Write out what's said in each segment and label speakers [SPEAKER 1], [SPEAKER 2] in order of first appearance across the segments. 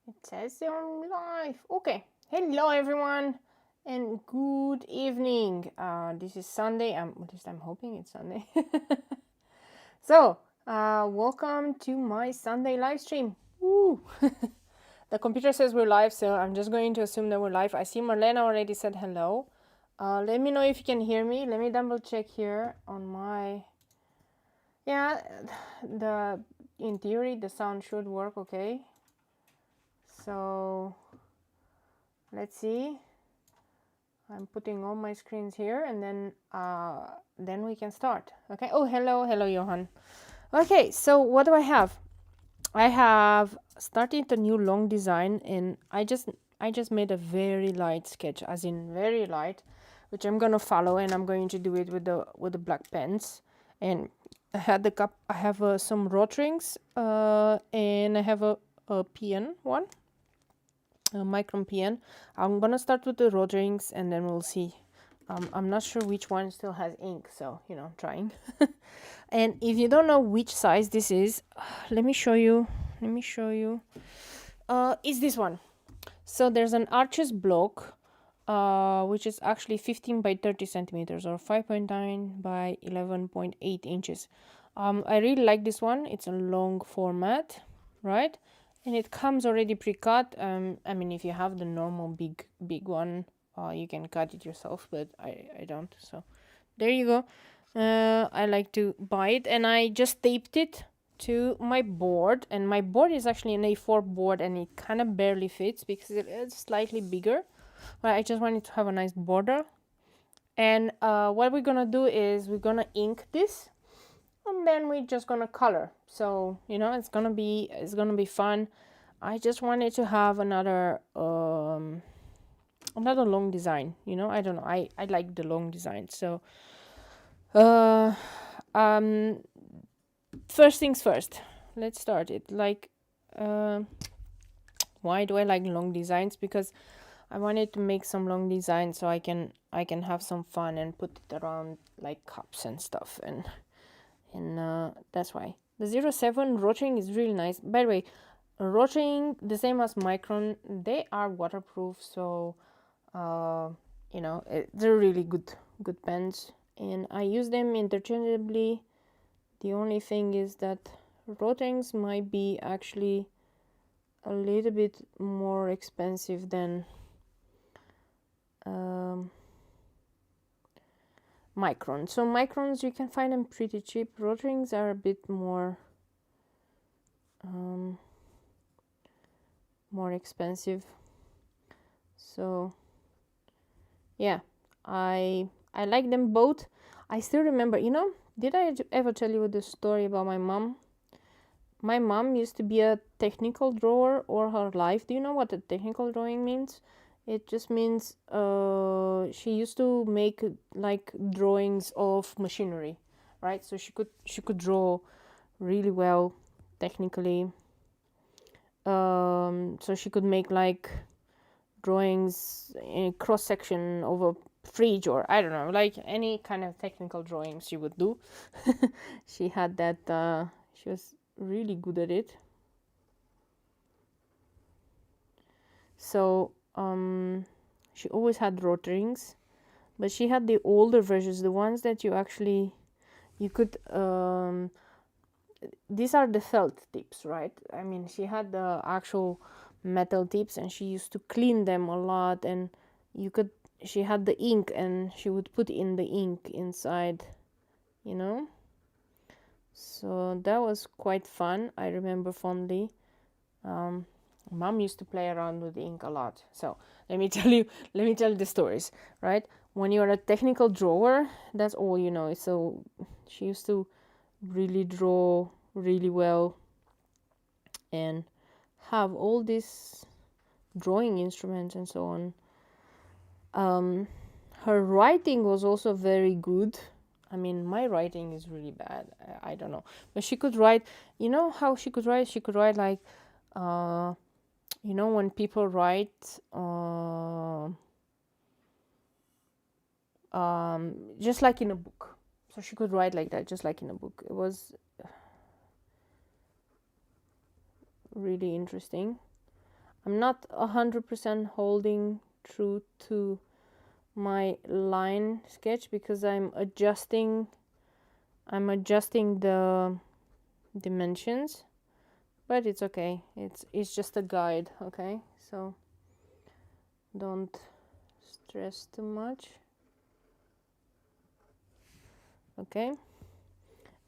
[SPEAKER 1] It says on live. Okay. Hello everyone and good evening. This is Sunday. At least I'm hoping it's Sunday. So, welcome to my Sunday live stream. Woo! The computer says we're live, so I'm just going to assume that we're live. I see Marlena already said hello. Let me know if you can hear me. Let me double check here on my... Yeah, in theory, the sound should work okay. So, let's see. I'm putting all my screens here and then we can start. Okay. Oh, hello, Johan. Okay, so what do I have? I have started a new long design, and I just made a very light sketch, as in very light, which I'm gonna follow, and I'm going to do it with the black pens. And I had I have some rod rings, and I have a PN one, a Micron PN. I'm gonna start with the rod rings, and then we'll see. I'm not sure which one still has ink, so trying. And if you don't know which size this is, let me show you. It's this one. So there's an arches block, which is actually 15 by 30 centimeters or 5.9 by 11.8 inches. I really like this one. It's a long format, right? And it comes already pre-cut. I mean, if you have the normal big one, you can cut it yourself, but I don't. So there you go. I like to buy it, and I just taped it to my board, and my board is actually an A4 board, and it kind of barely fits because it is slightly bigger, but I just wanted to have a nice border. And what we're gonna do is we're gonna ink this, and then we're just gonna color. So it's gonna be fun. I just wanted to have another long design. I don't know, I like the long design. So first things first, let's start it. Like, why do I like long designs? Because I wanted to make some long designs so I can have some fun and put it around like cups and stuff, and that's why the 07 rotring is really nice. By the way, rotring, the same as Micron, they are waterproof, so they're really good pens, and I use them interchangeably. The only thing is that rotrings might be actually a little bit more expensive than Micron. So Microns, you can find them pretty cheap. Rotrings are a bit more expensive. So yeah, I like them both. I still remember, did I ever tell you the story about my mom? My mom used to be a technical drawer all her life. Do you know what a technical drawing means? It just means she used to make like drawings of machinery, right? So she could draw really well technically. So she could make like drawings in cross section of a fridge, or I don't know, like any kind of technical drawings she would do. She had that. She was really good at it. So she always had rotarings, but she had the older versions, the ones that you could these are the felt tips, right? I mean, she had the actual metal tips, and she used to clean them a lot, and she had the ink, and she would put in the ink inside, so that was quite fun. I remember fondly. Mom used to play around with the ink a lot. So let me tell you the stories, right? When you're a technical drawer, that's all you know. So she used to really draw really well and have all these drawing instruments and so on. Her writing was also very good. I mean, my writing is really bad. I don't know, but she could write. You know how she could write? She could write like when people write just like in a book. So she could write like that, just like in a book. It was really interesting. I'm not 100% holding true to my line sketch because I'm adjusting the dimensions, but it's okay. It's just a guide, okay? So don't stress too much. Okay,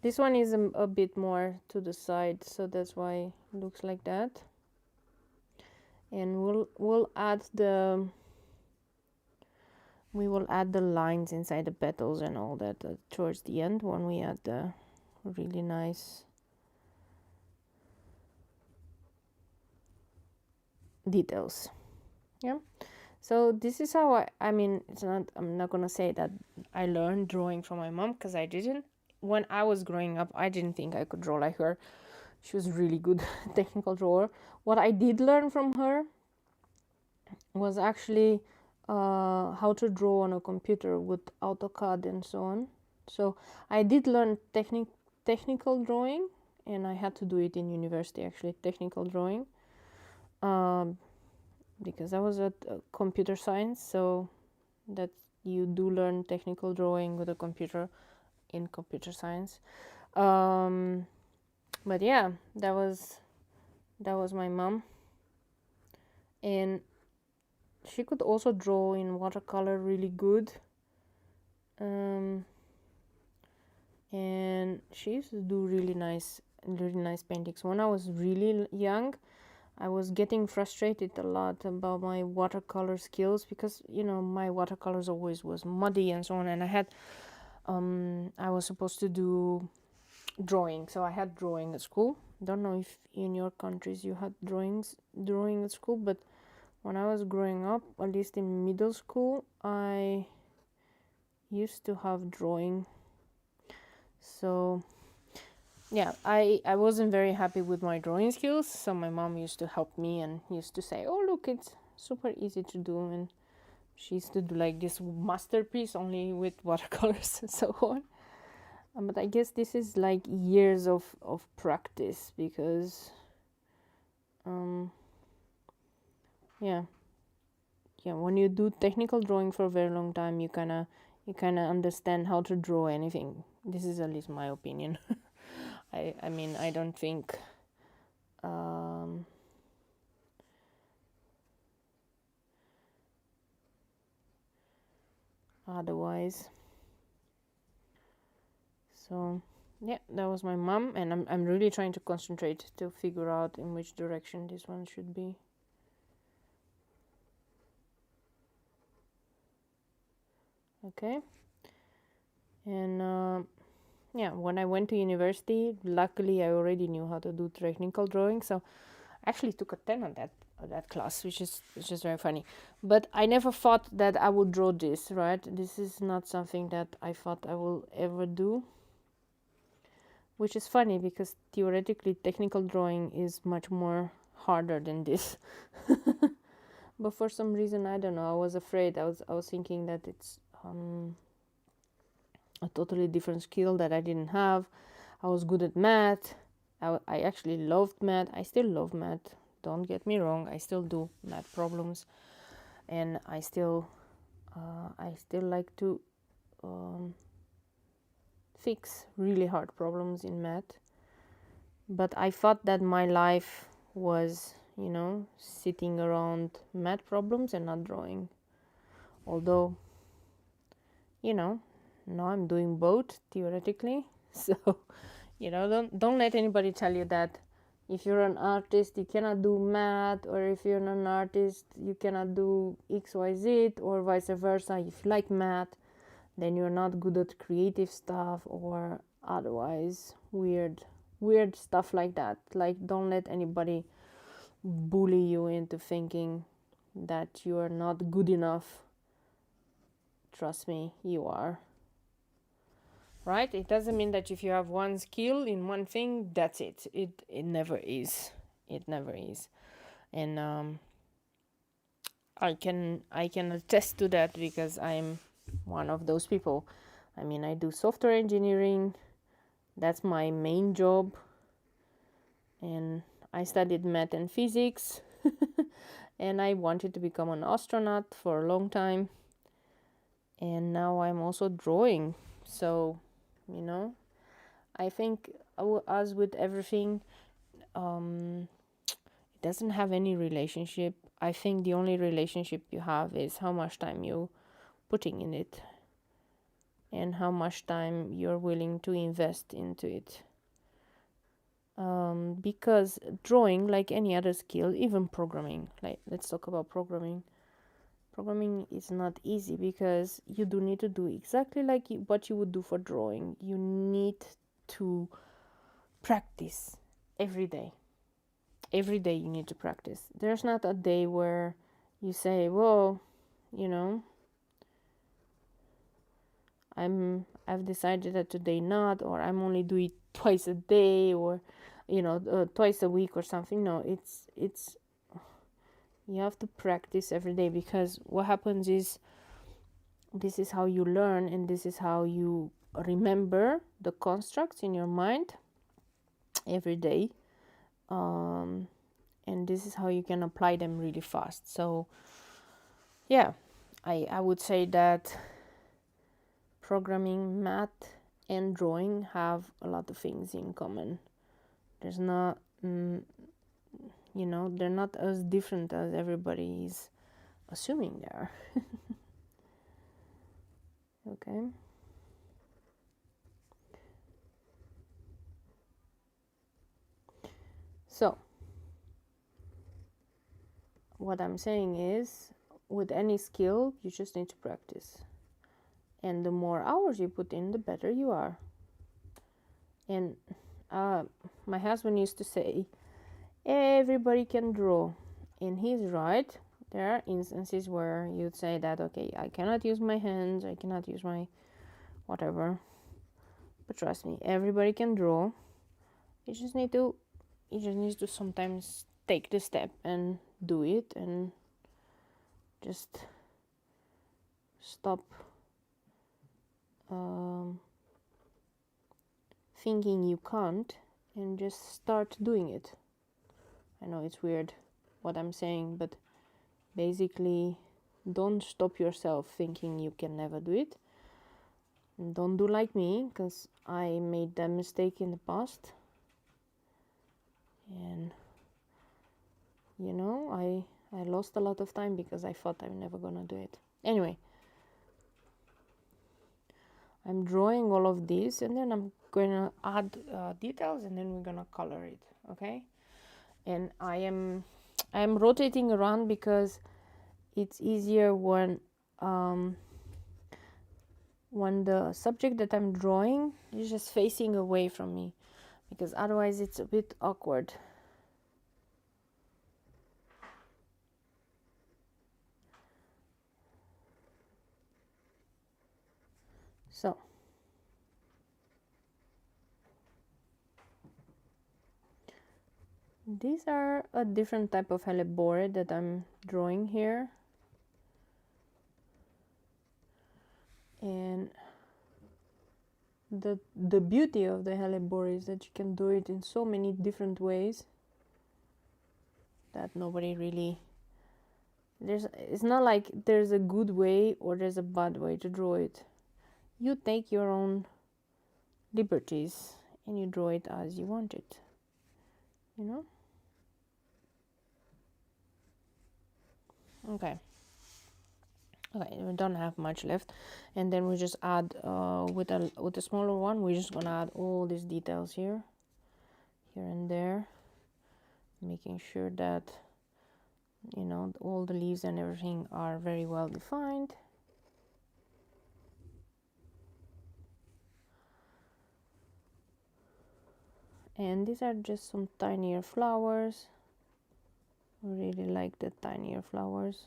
[SPEAKER 1] this one is a bit more to the side, so that's why it looks like that. And we'll add the lines inside the petals and all that towards the end, when we add the really nice details. Yeah, so this is how I mean, I'm not gonna say that I learned drawing from my mom, because I didn't. When I was growing up, I didn't think I could draw like her. She was really good technical drawer. What I did learn from her was actually how to draw on a computer with AutoCAD and so on. So I did learn technical drawing, and I had to do it in university, actually, technical drawing, because I was at computer science, so that you do learn technical drawing with a computer in computer science. But yeah, that was my mom, and she could also draw in watercolor really good. And she used to do really nice paintings. When I was really young, I was getting frustrated a lot about my watercolor skills, because my watercolors always was muddy and so on, and I had I was supposed to do drawing, so I had drawing at school. Don't know if in your countries you had drawing at school, but when I was growing up, at least in middle school, I used to have drawing. So yeah, I wasn't very happy with my drawing skills, so my mom used to help me and used to say, oh look, it's super easy to do, and she used to do like this masterpiece only with watercolors and so on. But I guess this is like years of practice, because yeah, when you do technical drawing for a very long time, you kind of understand how to draw anything. This is at least my opinion. I mean, I don't think otherwise. So yeah, that was my mom, and I'm really trying to concentrate to figure out in which direction this one should be. Okay. And yeah, when I went to university, luckily I already knew how to do technical drawing, so I actually took a 10 on that class, which is very funny. But I never thought that I would draw this, right? This is not something that I thought I will ever do, which is funny, because theoretically technical drawing is much more harder than this. But for some reason, I don't know, I was afraid. I was thinking that it's a totally different skill that I didn't have. I was good at math. I actually loved math. I still love math. Don't get me wrong. I still do math problems, and I still like to fix really hard problems in math. But I thought that my life was, sitting around math problems and not drawing. Although, now I'm doing both theoretically. So, don't let anybody tell you that if you're an artist you cannot do math, or if you're an artist you cannot do XYZ, or vice versa. If you like math, then you're not good at creative stuff, or otherwise weird stuff like that. Like, don't let anybody bully you into thinking that you are not good enough. Trust me, you are. Right? It doesn't mean that if you have one skill in one thing, that's it. It never is. It never is. And I can attest to that, because I'm one of those people. I mean, I do software engineering. That's my main job. And I studied math and physics. And I wanted to become an astronaut for a long time. And now I'm also drawing. So, you know, I think as with everything, it doesn't have any relationship. I think the only relationship you have is how much time you putting in it and how much time you're willing to invest into it. Because drawing, like any other skill, even programming, like let's talk about programming. Programming is not easy because you do need to do exactly like what you would do for drawing. You need to practice every day. Every day you need to practice. There's not a day where you say, well, you know, I've decided that today not, or I'm only doing twice a day, or you know, twice a week or something. No, it's you have to practice every day, because what happens is this is how you learn, and this is how you remember the constructs in your mind every day, and this is how you can apply them really fast. So yeah, I would say that programming, math, and drawing have a lot of things in common. There's not, you know, they're not as different as everybody is assuming they are. Okay. So, what I'm saying is, with any skill, you just need to practice. And the more hours you put in, the better you are. And my husband used to say, everybody can draw. And he's right. There are instances where you'd say that, okay, I cannot use my hands, I cannot use my whatever. But trust me, everybody can draw. You just need to sometimes take the step and do it, and just stop thinking you can't and just start doing it. I know it's weird what I'm saying, but basically, don't stop yourself thinking you can never do it. And don't do like me, because I made that mistake in the past. And you know, I lost a lot of time because I thought I'm never gonna do it. Anyway, I'm drawing all of this, and then I'm gonna add details, and then we're gonna color it. Okay. And I'm rotating around because it's easier when the subject that I'm drawing is just facing away from me, because otherwise it's a bit awkward. So these are a different type of hellebore that I'm drawing here. And the beauty of the hellebore is that you can do it in so many different ways that nobody really, it's not like there's a good way or there's a bad way to draw it. You take your own liberties and you draw it as you want it, you know. Okay, we don't have much left, and then we just add with a smaller one, we're just gonna add all these details here and there, making sure that, you know, all the leaves and everything are very well defined. And these are just some tinier flowers. I really like the tinier flowers.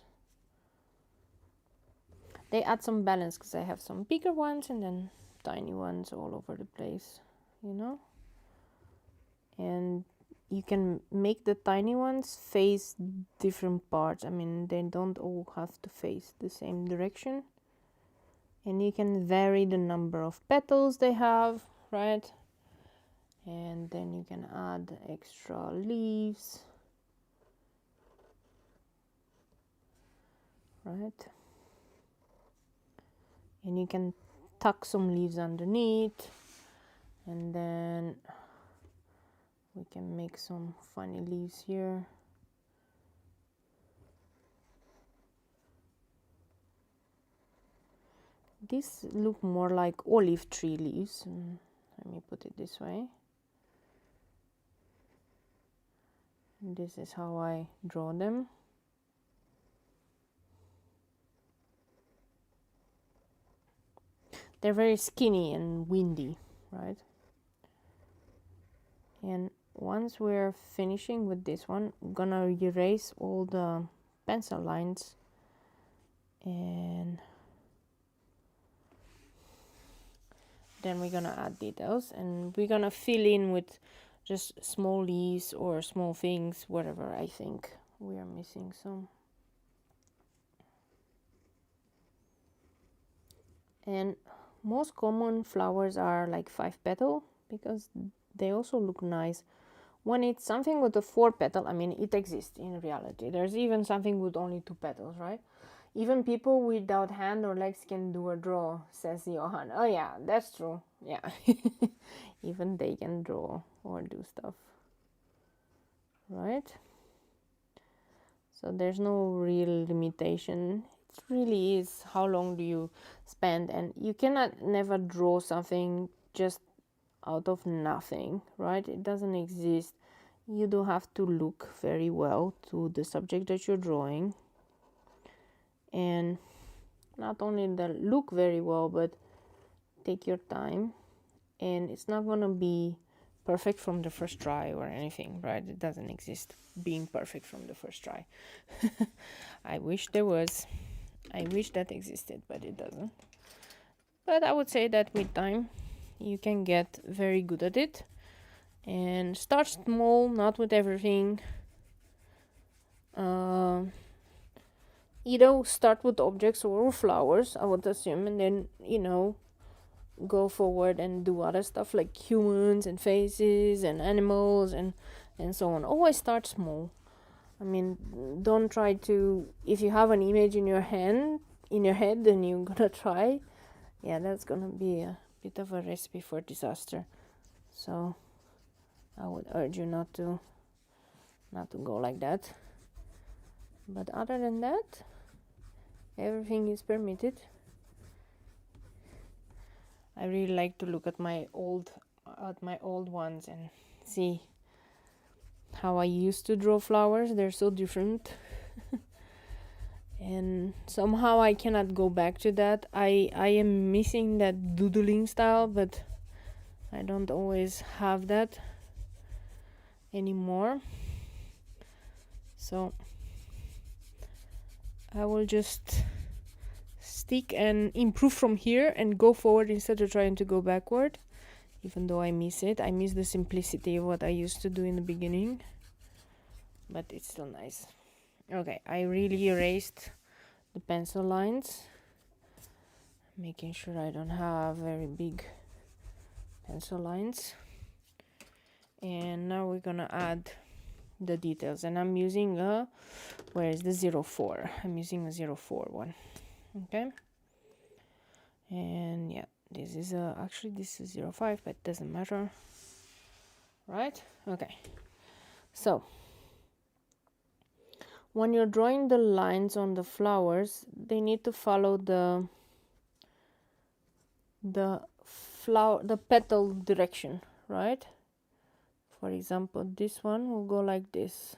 [SPEAKER 1] They add some balance because I have some bigger ones and then tiny ones all over the place, you know. And you can make the tiny ones face different parts. I mean, they don't all have to face the same direction. and you can vary the number of petals they have, right? And then you can add extra leaves, right? And you can tuck some leaves underneath, and then we can make some funny leaves here. These look more like olive tree leaves. Let me put it this way. And this is how I draw them. They're very skinny and windy, right? And once we're finishing with this one, I'm gonna erase all the pencil lines, and then we're gonna add details, and we're gonna fill in with just small leaves or small things, whatever I think we are missing some. And most common flowers are like 5 petal because they also look nice. When it's something with a 4 petal, I mean, it exists in reality. There's even something with only 2 petals, right? Even people without hand or legs can do a draw, says Johan. Oh yeah, that's true. Yeah. Even they can draw or do stuff, right? So there's no real limitation. It really is how long do you spend, and you cannot never draw something just out of nothing, right? It doesn't exist. You do have to look very well to the subject that you're drawing, and not only the look very well, but take your time. And it's not gonna be perfect from the first try or anything, right? It doesn't exist being perfect from the first try. I wish there was. I wish that existed, but it doesn't. But I would say that with time you can get very good at it, and start small, not with everything. Start with objects or flowers, I would assume, and then go forward and do other stuff like humans and faces and animals and so on. Always start small. I mean, don't try to, if you have an image in your head, then you're gonna try. Yeah, that's gonna be a bit of a recipe for disaster. So I would urge you not to go like that. But other than that, everything is permitted. I really like to look at my old ones and see how I used to draw flowers. They're so different. And somehow I cannot go back to that. I am missing that doodling style, but I don't always have that anymore. So I will just stick and improve from here and go forward instead of trying to go backward. Even though I miss it, I miss the simplicity of what I used to do in the beginning, but it's still nice. Okay, I really erased the pencil lines, making sure I don't have very big pencil lines. And now we're gonna add the details, and I'm using where is the 04? I'm using a 04 one. Okay, and yeah, this is actually this is 05, but it doesn't matter, right? Okay, so when you're drawing the lines on the flowers, they need to follow the petal direction, right? For example, this one will go like this.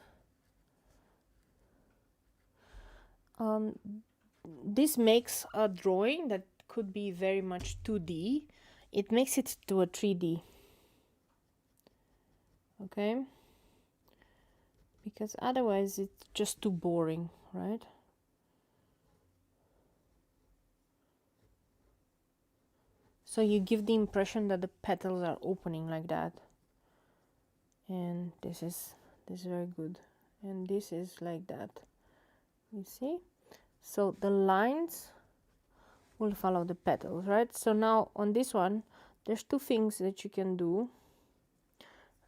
[SPEAKER 1] This makes a drawing that could be very much 2D. It makes it to a 3D. Okay? Because otherwise it's just too boring, right? So you give the impression that the petals are opening like that. And this is very good. And this is like that. You see? So the lines will follow the petals, right? So now on this one, there's two things that you can do,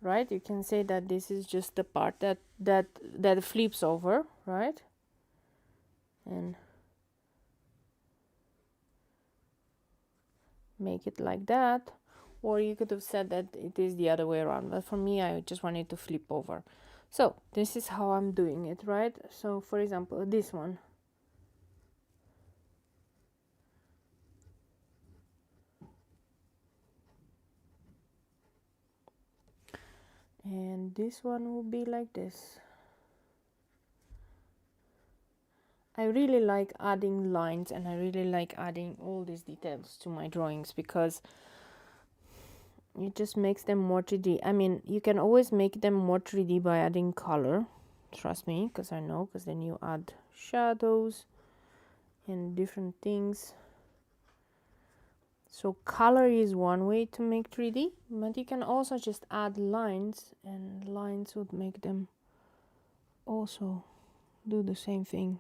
[SPEAKER 1] right? You can say that this is just the part that flips over, right? And make it like that. Or you could have said that it is the other way around, but for me, I just wanted to flip over. So this is how I'm doing it, right? So for example, this one. And this one will be like this. I really like adding lines, and I really like adding all these details to my drawings because it just makes them more 3D. I mean, you can always make them more 3D by adding color. Trust me, because I know, because then you add shadows and different things. So color is one way to make 3D, but you can also just add lines, and lines would make them also do the same thing.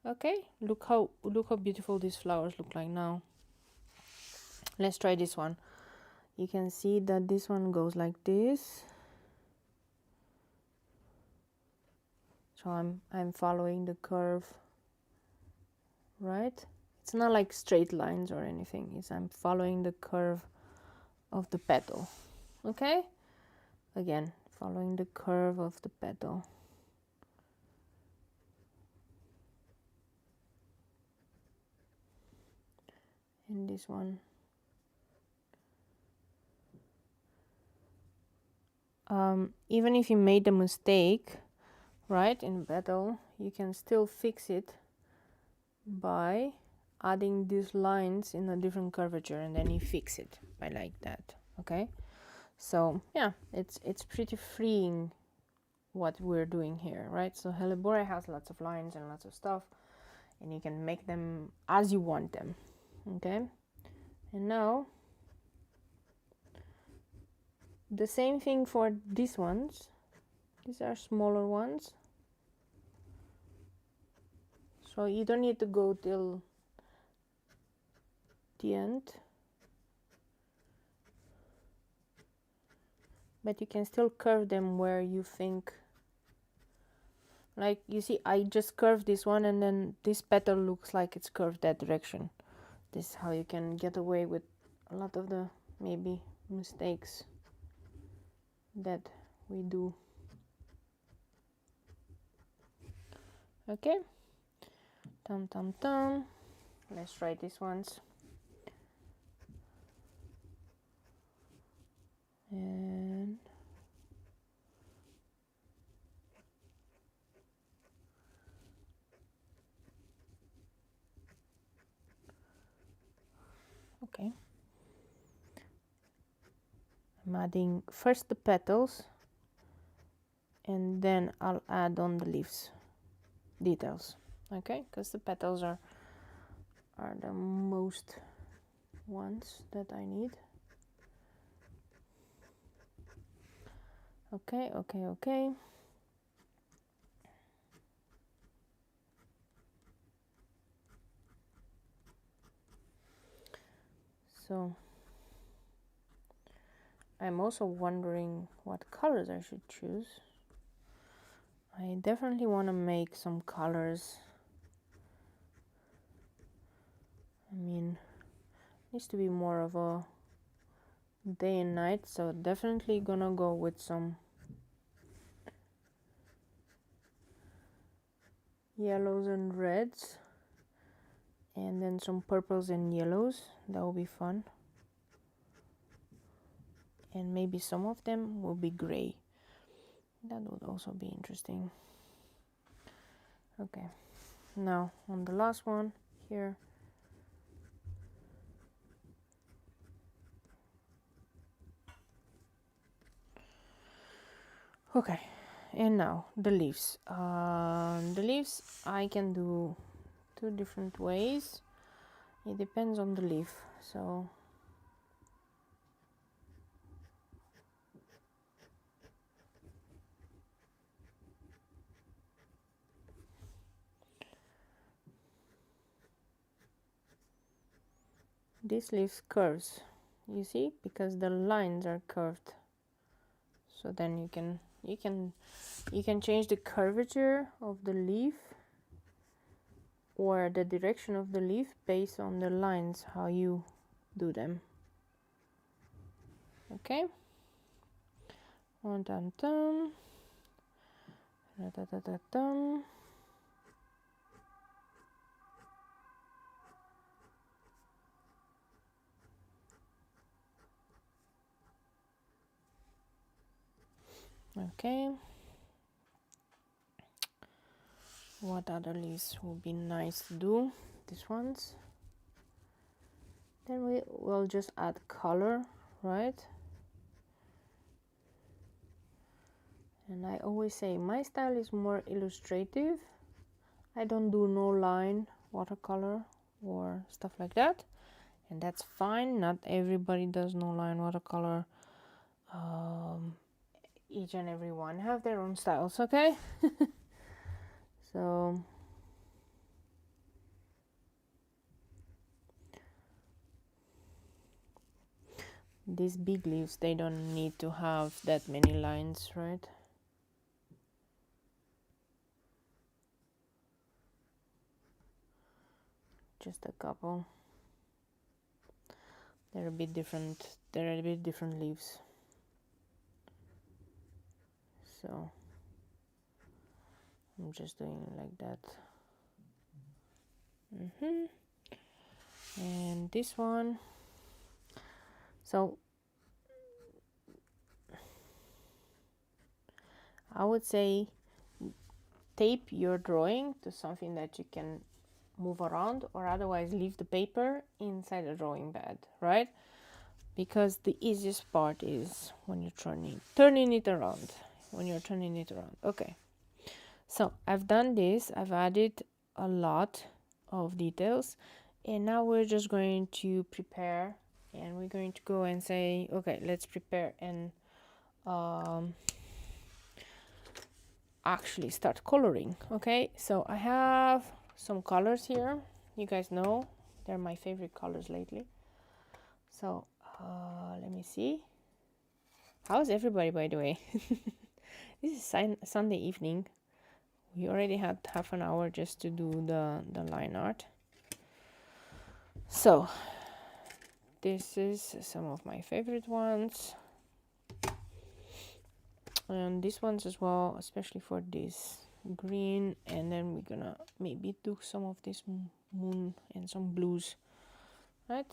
[SPEAKER 1] Okay, look how beautiful these flowers look like now. Let's try this one. You can see that this one goes like this. So I'm following the curve, right? It's not like straight lines or anything. It's I'm following the curve of the petal. Okay? Again, following the curve of the petal. And this one. Even if you made a mistake, right, in petal, you can still fix it by adding these lines in a different curvature, and then you fix it by like that. Okay, so yeah, it's pretty freeing what we're doing here, right? So hellebore has lots of lines and lots of stuff, and you can make them as you want them. Okay, and now the same thing for these ones. These are smaller ones, so you don't need to go till the end, but you can still curve them where you think. Like you see, I just curved this one, and then this petal looks like it's curved that direction. This is how you can get away with a lot of the maybe mistakes that we do. Okay, let's try these ones. And okay, I'm adding first the petals, and then I'll add on the leaves details. Okay, because the petals are the most ones that I need. Okay. So I'm also wondering what colors I should choose. I definitely want to make some colors. I mean, it needs to be more of a day and night, so definitely gonna go with some yellows and reds, and then some purples and yellows. That will be fun, and maybe some of them will be gray. That would also be interesting. Okay, now on the last one here, okay, and now the leaves. The leaves I can do two different ways. It depends on the leaf. So this leaves curves, you see, because the lines are curved. So then you can change the curvature of the leaf or the direction of the leaf based on the lines, how you do them. Okay. Dun, dun, dun. Da, da, da, da, dun. Okay. What other leaves would be nice to do? These ones. Then we will just add color, right? And I always say my style is more illustrative. I don't do no line watercolor or stuff like that, and that's fine. Not everybody does no line watercolor. Each and every one have their own styles, okay? So these big leaves, they don't need to have that many lines, right? Just a couple. They're a bit different. They're a bit different leaves. So I'm just doing it like that. And this one. So I would say tape your drawing to something that you can move around, or otherwise leave the paper inside the drawing bed, right? Because the easiest part is when you're turning it around. When you're turning it around. Okay. So I've done this. I've added a lot of details, and now we're just going to prepare, and we're going to go and say, okay, let's prepare and actually start coloring. Okay, so I have some colors here. You guys know they're my favorite colors lately. So let me see. How's everybody, by the way? This is Sunday evening. We already had half an hour just to do the line art. So this is some of my favorite ones, and these ones as well, especially for this green. And then we're gonna maybe do some of this moon and some blues, right?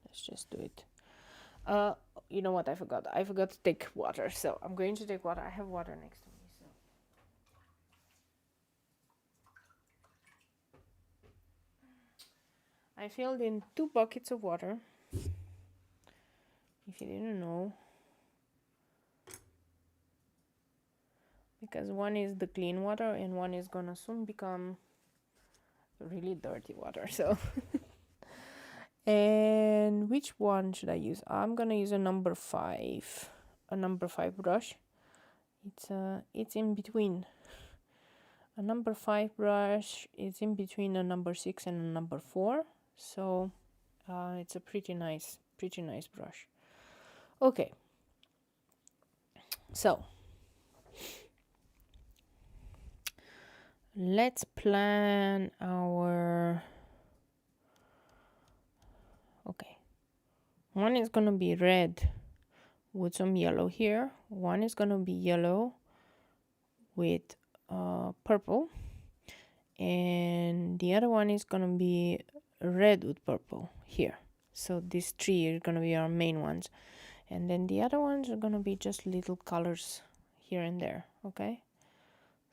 [SPEAKER 1] Let's just do it. You know what, I forgot to take water, so I'm going to take water. I have water next to me. I filled in 2 buckets of water, if you didn't know, because one is the clean water and one is gonna soon become really dirty water. So and which one should I use? I'm gonna use a number 5 brush. It's in between. A number 5 brush is in between a number 6 and a number 4, so it's a pretty nice brush. Okay, so let's plan our. Okay, one is gonna be red with some yellow here. One is gonna be yellow with purple, and the other one is gonna be red with purple here. So these 3 are gonna be our main ones, and then the other ones are gonna be just little colors here and there. Okay,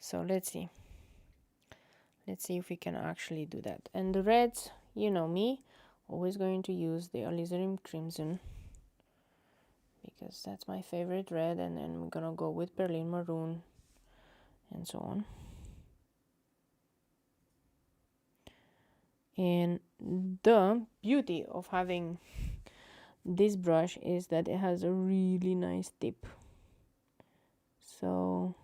[SPEAKER 1] so let's see if we can actually do that. And the reds, you know me, always going to use the alizarin crimson, because that's my favorite red. And then we're gonna go with berlin maroon and so on. And the beauty of having this brush is that it has a really nice tip, so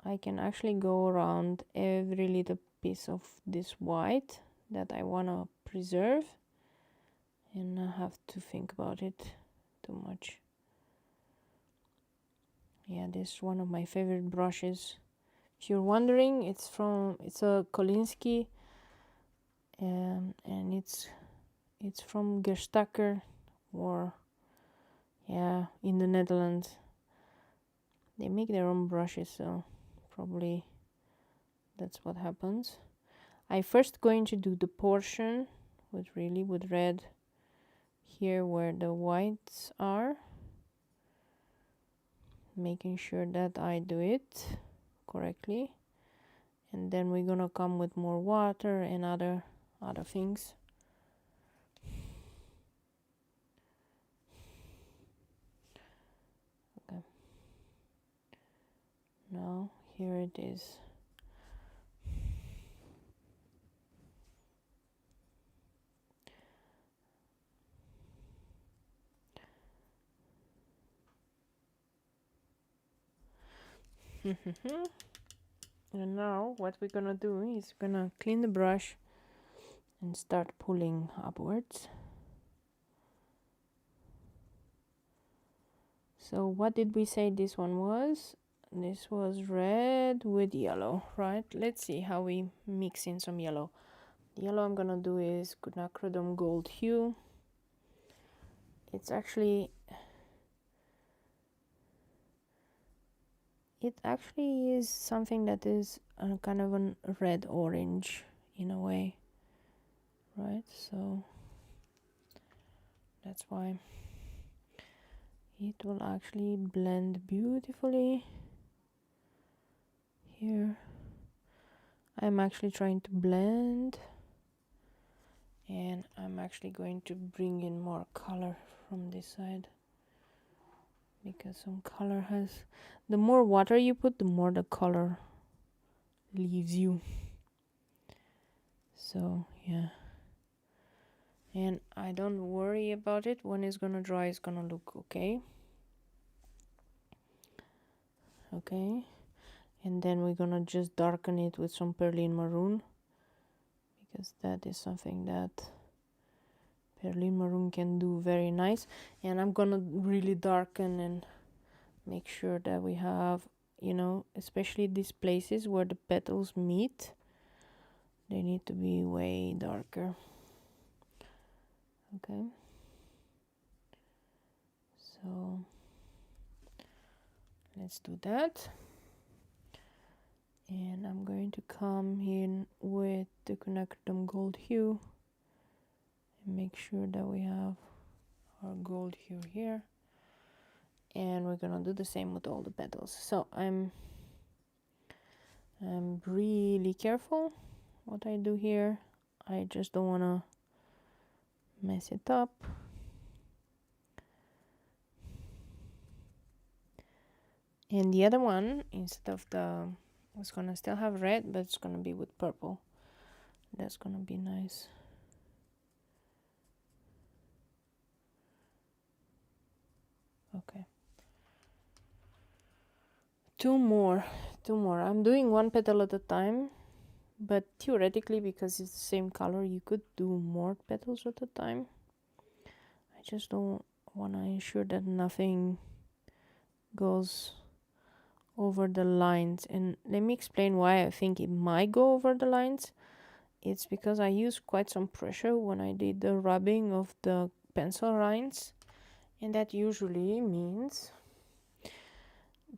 [SPEAKER 1] I can actually go around every little piece of this white that I want to preserve and not have to think about it too much. Yeah, this is one of my favorite brushes. If you're wondering, it's a Kolinsky, and it's from Gerstacker, or yeah, in the Netherlands. They make their own brushes, so probably that's what happens. I first going to do the portion with red here where the whites are, making sure that I do it correctly, and then we're gonna come with more water and other things. Okay, now here it is. And now what we're gonna do is gonna clean the brush and start pulling upwards. So what did we say this one was? This was red with yellow, right? Let's see how we mix in some yellow. The yellow I'm gonna do is quinacridone gold hue. It actually is something that is kind of a red orange in a way, right? So that's why it will actually blend beautifully here. I'm actually trying to blend, and I'm actually going to bring in more color from this side, because some color has, the more water you put, the more the color leaves you. So yeah, and I don't worry about it. When it's gonna dry, it's gonna look okay. Okay, and then we're gonna just darken it with some perlene maroon, because that is something that perlene maroon can do very nice. And I'm gonna really darken and make sure that we have, you know, especially these places where the petals meet, they need to be way darker. Okay, so let's do that. And I'm going to come in with the quinacridone gold hue and make sure that we have our gold hue here, and we're gonna do the same with all the petals. So I'm really careful what I do here. I just don't want to mess it up. And the other one, instead of it's gonna still have red, but it's gonna be with purple. That's gonna be nice. Okay, two more. I'm doing one petal at a time, but theoretically, because it's the same color, you could do more petals at a time. I just don't want to ensure that nothing goes over the lines. And let me explain why I think it might go over the lines. It's because I used quite some pressure when I did the rubbing of the pencil lines, and that usually means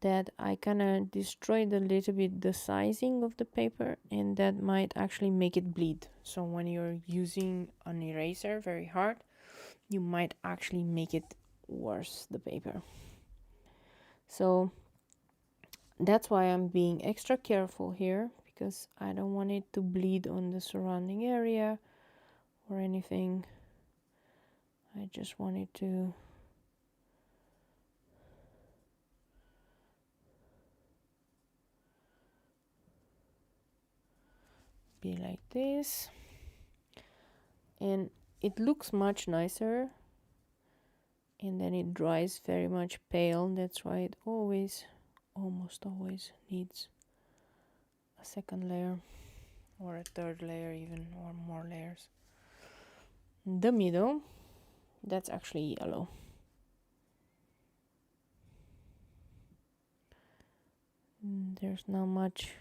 [SPEAKER 1] that I kind of destroyed a little bit the sizing of the paper, and that might actually make it bleed. So when you're using an eraser very hard, you might actually make it worse, the paper. So that's why I'm being extra careful here, because I don't want it to bleed on the surrounding area or anything. I just want it to be like this, and it looks much nicer, and then it dries very much pale. That's why it almost always needs a second layer. or a third layer even, or more layers. The middle, that's actually yellow. There's not much.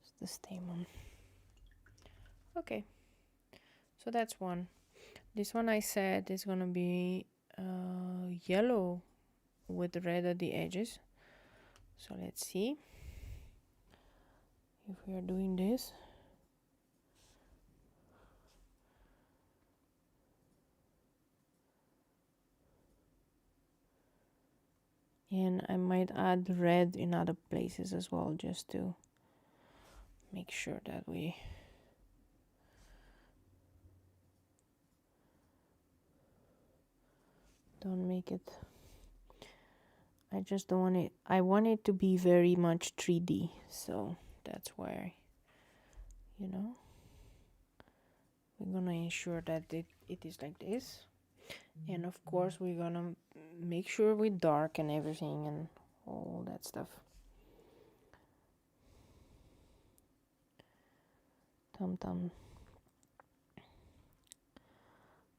[SPEAKER 1] It's the stamina. Okay, so that's one. This one I said is gonna be yellow with red at the edges. So let's see if we are doing this. And I might add red in other places as well, just to make sure that we don't make it. I just don't want it. I want it to be very much 3D, so that's why, you know, we're gonna ensure that it is like this. And of course we're gonna make sure we darken everything and all that stuff.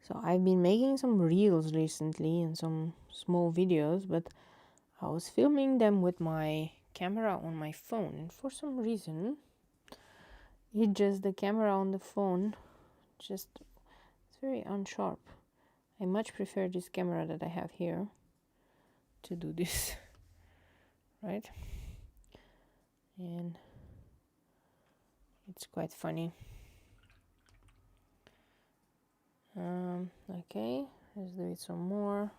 [SPEAKER 1] So I've been making some reels recently and some small videos, but I was filming them with my camera on my phone, and for some reason the camera on the phone it's very unsharp. I much prefer this camera that I have here to do this, right? And it's quite funny. Okay, let's do it some more.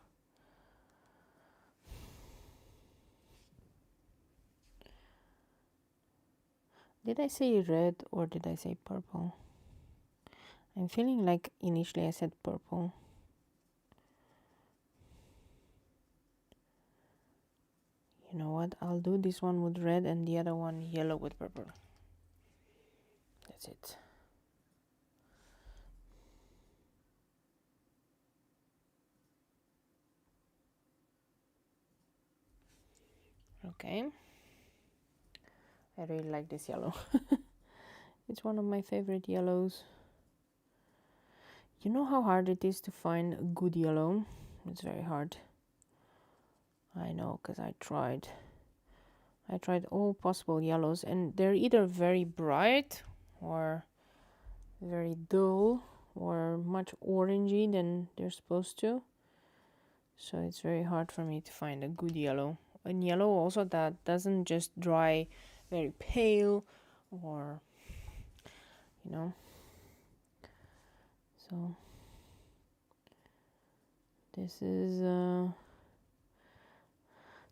[SPEAKER 1] Did I say red or did I say purple? I'm feeling like initially I said purple. You know what? I'll do this one with red and the other one yellow with purple. That's it. Okay. I really like this yellow. It's one of my favorite yellows. You know how hard it is to find a good yellow? It's very hard. I know, because I tried all possible yellows, and they're either very bright or very dull or much orangey than they're supposed to. So it's very hard for me to find a good yellow. And yellow also that doesn't just dry very pale or, you know. So this is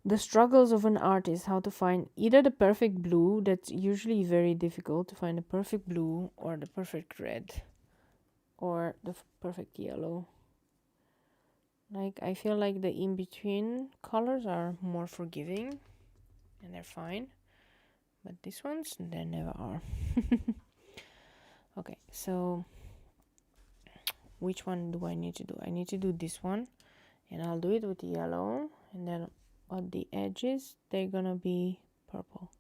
[SPEAKER 1] the struggles of an artist, how to find either the perfect blue. That's usually very difficult to find the perfect blue, or the perfect red, or the perfect yellow. Like, I feel like the in-between colors are more forgiving and they're fine, but these ones, they never are. Okay, so which one do I need to do? I need to do this one, and I'll do it with yellow, and then on the edges they're gonna be purple.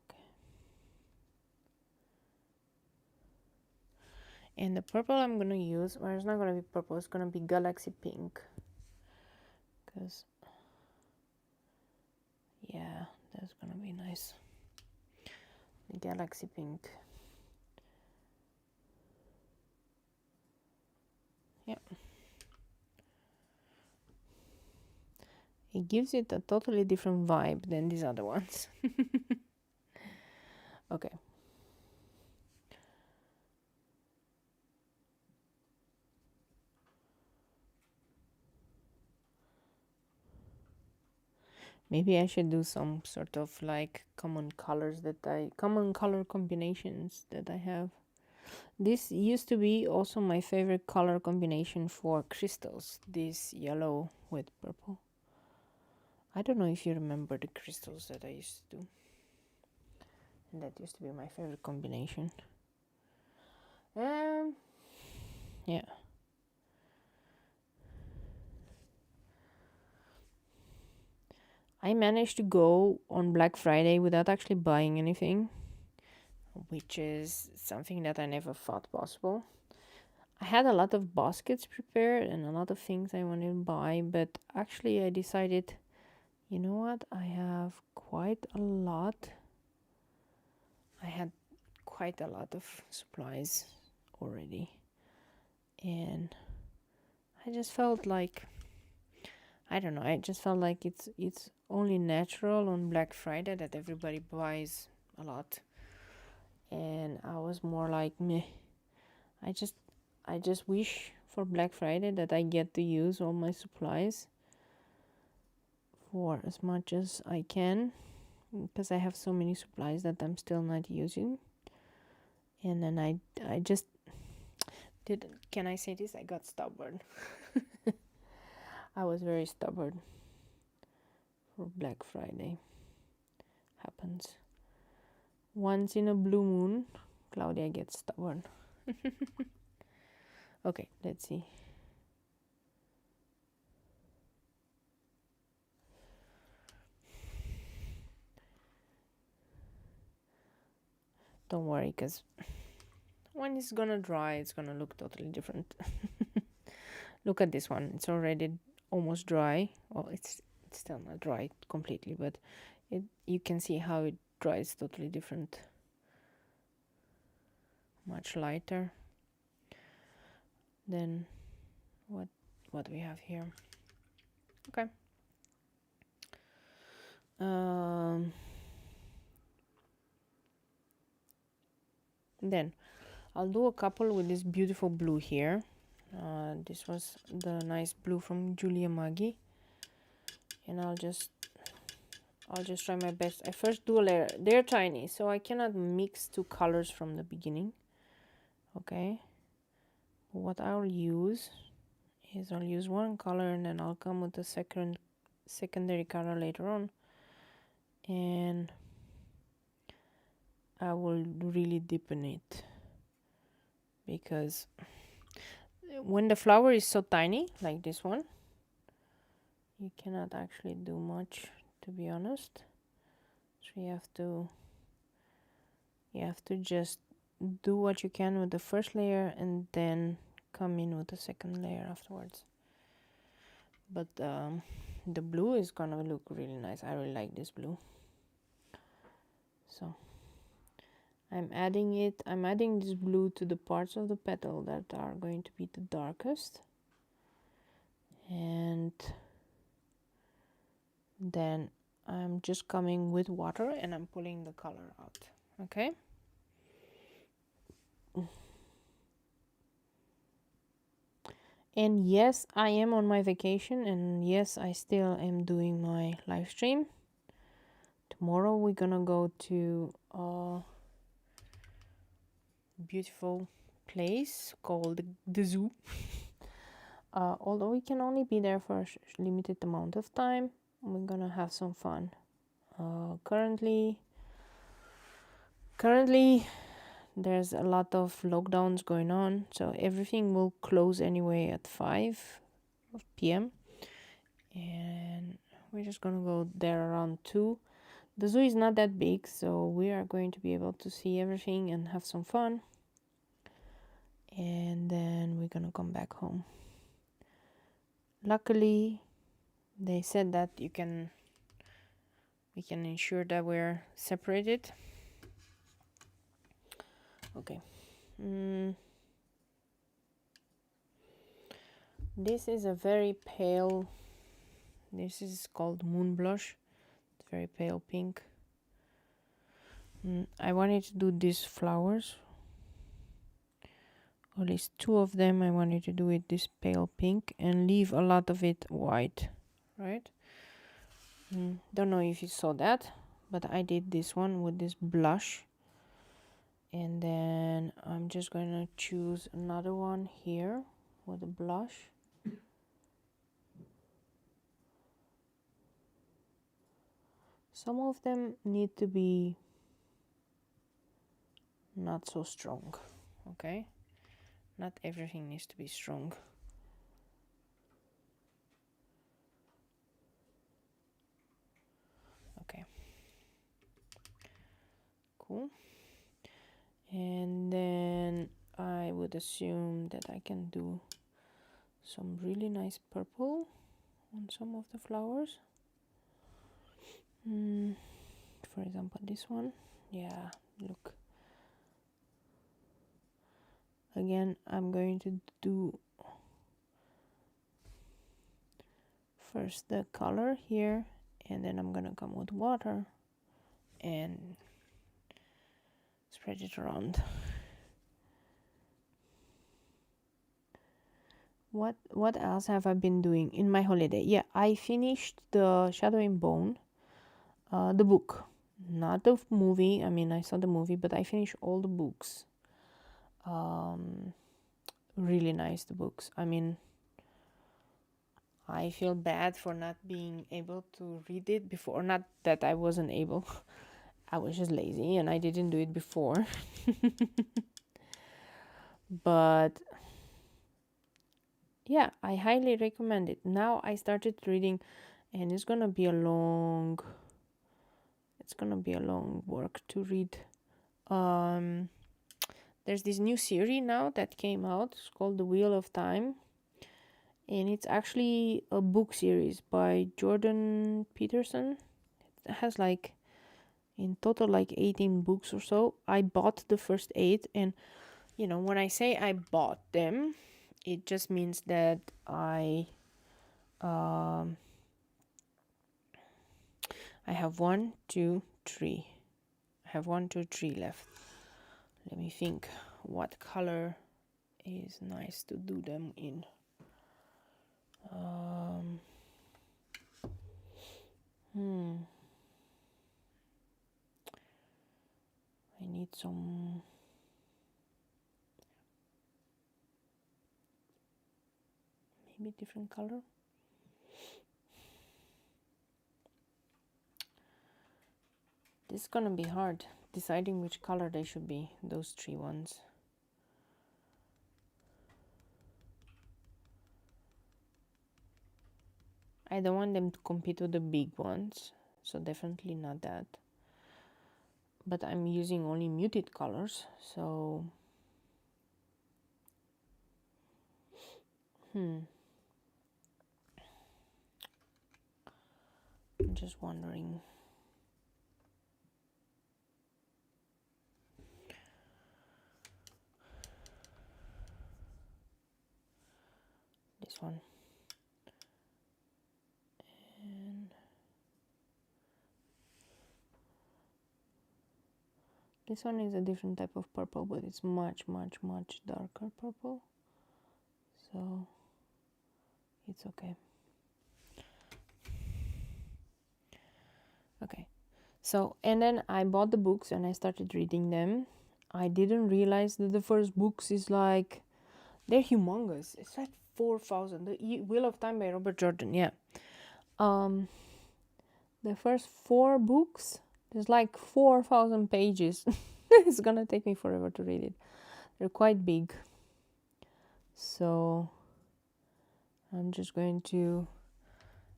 [SPEAKER 1] Okay. And the purple I'm gonna use, or it's not gonna be purple, it's gonna be galaxy pink, because yeah, that's gonna be nice. Galaxy pink. Yep. It gives it a totally different vibe than these other ones. Okay. Maybe I should do some sort of like common color combinations that I have. This used to be also my favorite color combination for crystals, this yellow with purple. I don't know if you remember the crystals that I used to do. And that used to be my favorite combination. Yeah. I managed to go on Black Friday without actually buying anything, which is something that I never thought possible. I had a lot of baskets prepared and a lot of things I wanted to buy, but actually I decided, you know what, I have quite a lot. I had quite a lot of supplies already, and I just felt like, I don't know, I just felt like it's only natural on Black Friday that everybody buys a lot, and I was more like, meh. I just wish for Black Friday that I get to use all my supplies for as much as I can, because I have so many supplies that I'm still not using. And then I just did, can I say this? I got stubborn. I was very stubborn for Black Friday. Happens. Once in a blue moon, Claudia gets stubborn. Okay, let's see. Don't worry, because when it's gonna dry, it's gonna look totally different. Look at this one. It's already almost dry. Well, it's still not dry completely, but you can see how it dries totally different. Much lighter than what we have here. Okay. Then I'll do a couple with this beautiful blue here. This was the nice blue from Julia Maggi, and I'll just try my best. I first do a layer. They're tiny, so I cannot mix two colors from the beginning. Okay. What I'll use is I'll use one color, and then I'll come with the secondary color later on, and I will really deepen it, because when the flower is so tiny like this one, you cannot actually do much, to be honest. So you have to just do what you can with the first layer and then come in with the second layer afterwards. But the blue is gonna look really nice. I really like this blue. So I'm adding this blue to the parts of the petal that are going to be the darkest, and then I'm just coming with water and I'm pulling the color out. Okay. And yes, I am on my vacation, and yes, I still am doing my live stream. Tomorrow we're gonna go to a beautiful place called the zoo. Although we can only be there for a limited amount of time, we're gonna have some fun. Currently there's a lot of lockdowns going on, so everything will close anyway at 5 p.m. and we're just gonna go there around 2. The zoo is not that big, so we are going to be able to see everything and have some fun, and then we're gonna come back home. Luckily they said that we can ensure that we're separated. Okay. This is a very pale, this is called Moon Blush. It's very pale pink. I wanted to do these flowers, or at least 2 of them. I wanted to do it this pale pink and leave a lot of it white, right? Don't know if you saw that, but I did this one with this blush, and then I'm just going to choose another one here with a blush. Some of them need to be not so strong, okay? Not everything needs to be strong. cool. And then I would assume that I can do some really nice purple on some of the flowers. For example, this one. Yeah, look. Again, I'm going to do first the color here, and then I'm gonna come with water and spread it around. What else have I been doing in my holiday? Yeah, I finished the Shadow and Bone, the book, not the movie. I mean, I saw the movie, but I finished all the books. Really nice, the books. I mean, I feel bad for not being able to read it before. Not that I wasn't able. I was just lazy and I didn't do it before. But yeah, I highly recommend it. Now I started reading, and it's gonna be a long work to read. There's this new series now that came out. It's called The Wheel of Time, and it's actually a book series by Jordan Peterson. It has like in total like 18 books or so. I bought the first 8, and you know, when I say I bought them, it just means that I have 1, 2, 3. I have 1, 2, 3 left. Let me think what color is nice to do them in. I need some maybe different color. This is gonna be hard deciding which color they should be, those 3 ones. I don't want them to compete with the big ones, so definitely not that. But I'm using only muted colors, so I'm just wondering. This one. And this one is a different type of purple, but it's much, much, much darker purple. So it's okay. Okay. So, and then I bought the books and I started reading them. I didn't realize that the first books is like, they're humongous. It's like 4,000. The Wheel of Time by Robert Jordan, yeah. The first 4 books, there's like 4,000 pages. It's gonna take me forever to read it. They're quite big. So I'm just going to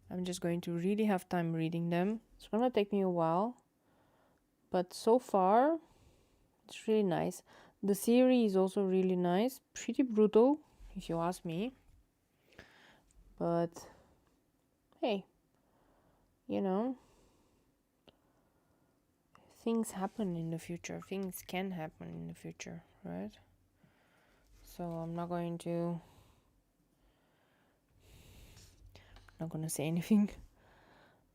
[SPEAKER 1] really have time reading them. It's gonna take me a while, but so far it's really nice. The series is also really nice, pretty brutal if you ask me, but hey, you know, things happen in the future. Things can happen in the future, right? So I'm not going to say anything.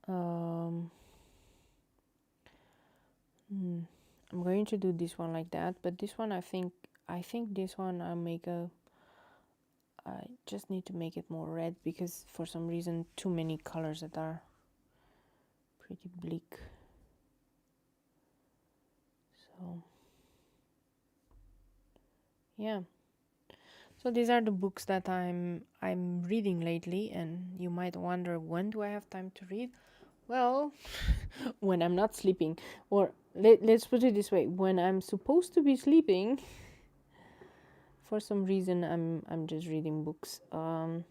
[SPEAKER 1] I'm going to do this one like that, but this one I think this one I just need to make it more red, because for some reason too many colors that are pretty bleak. So yeah, so these are the books that I'm reading lately, and you might wonder, when do I have time to read? Well, when I'm not sleeping, or let's put it this way, when I'm supposed to be sleeping. For some reason I'm just reading books. I've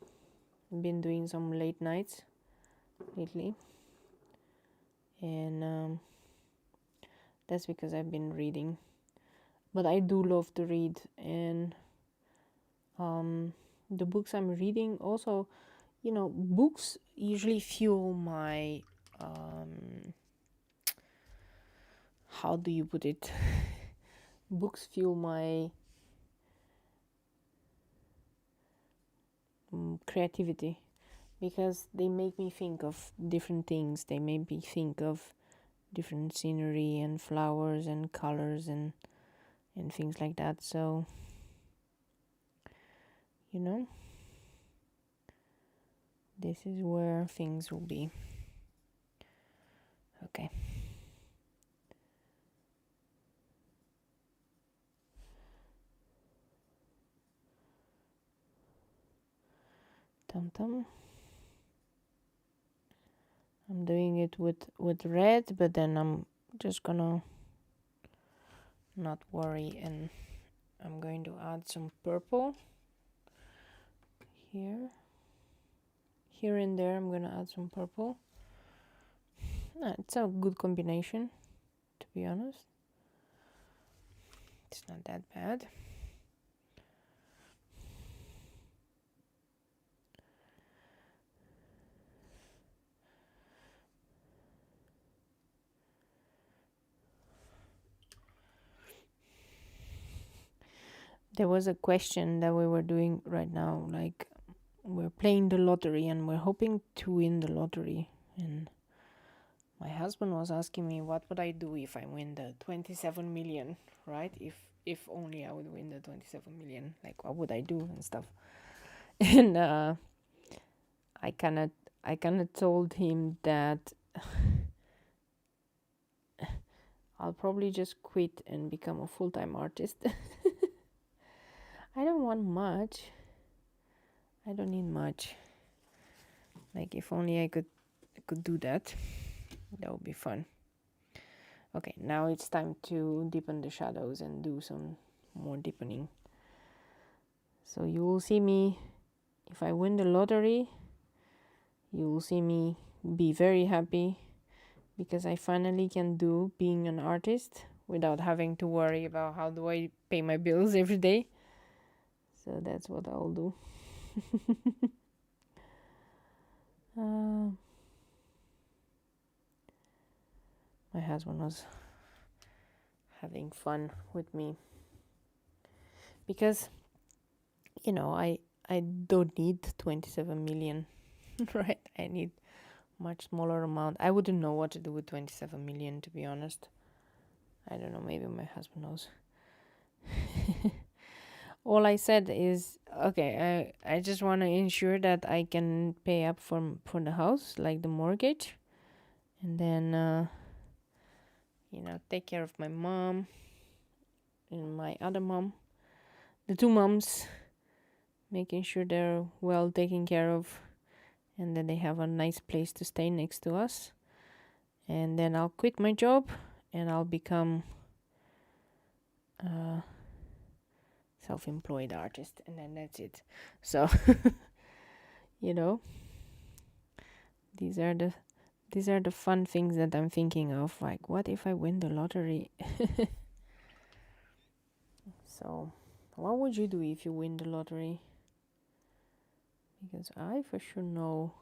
[SPEAKER 1] been doing some late nights lately, and That's because I've been reading. But I do love to read, and the books I'm reading also, you know, books usually fuel my how do you put it? Books fuel my creativity, because they make me think of different things. They make me think of different scenery and flowers and colors and things like that. So, you know, this is where things will be. Okay. Tum. I'm doing it with red, but then I'm just gonna not worry, and I'm going to add some purple here and there. I'm gonna add some purple. It's a good combination, to be honest. It's not that bad. There was a question that we were doing right now, like we're playing the lottery and we're hoping to win the lottery. And my husband was asking me, what would I do if I win the 27 million, right? If only I would win the 27 million, like what would I do and stuff. And I kind of told him that I'll probably just quit and become a full-time artist. I don't want much. I don't need much. Like if only I could do that. That would be fun. Okay, now it's time to deepen the shadows and do some more deepening. So you will see me, if I win the lottery, you will see me be very happy, because I finally can do being an artist without having to worry about how do I pay my bills every day. So that's what I'll do. My husband was having fun with me, because, you know, I don't need 27 million, right? I need much smaller amount. I wouldn't know what to do with 27 million, to be honest. I don't know, maybe my husband knows. All I said is, okay, I just want to ensure that I can pay up for the house, like the mortgage, and then you know, take care of my mom and my other mom, the two moms, making sure they're well taken care of, and that they have a nice place to stay next to us. And then I'll quit my job and I'll become a self-employed artist, and then that's it. So you know, these are the fun things that I'm thinking of, like what if I win the lottery? So what would you do if you win the lottery? Because I for sure know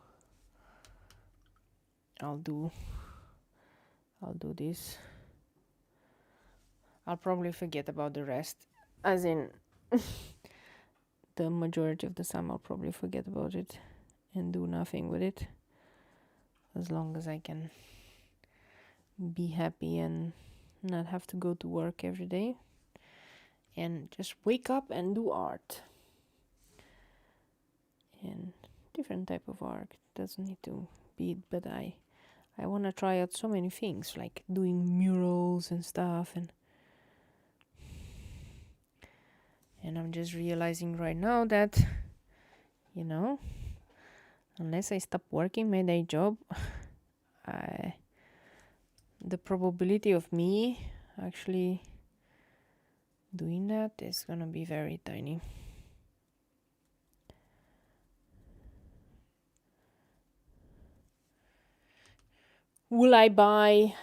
[SPEAKER 1] I'll do this. I'll probably forget about the rest, as in the majority of the time I'll probably forget about it and do nothing with it, as long as I can be happy and not have to go to work every day and just wake up and do art. And different type of art, doesn't need to be, but I want to try out so many things, like doing murals and stuff, and I'm just realizing right now that, you know, unless I stop working my day job, the probability of me actually doing that is gonna be very tiny. Will I buy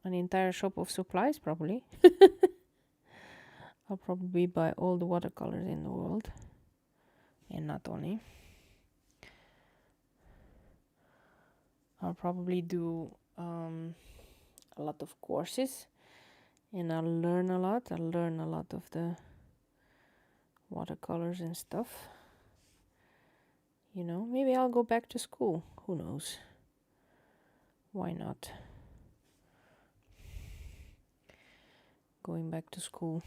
[SPEAKER 1] an entire shop of supplies probably. I'll probably buy all the watercolors in the world, and not only. I'll probably do a lot of courses, and I'll learn a lot. I'll learn a lot of the watercolors and stuff. You know, maybe I'll go back to school. Who knows? Why not? Going back to school.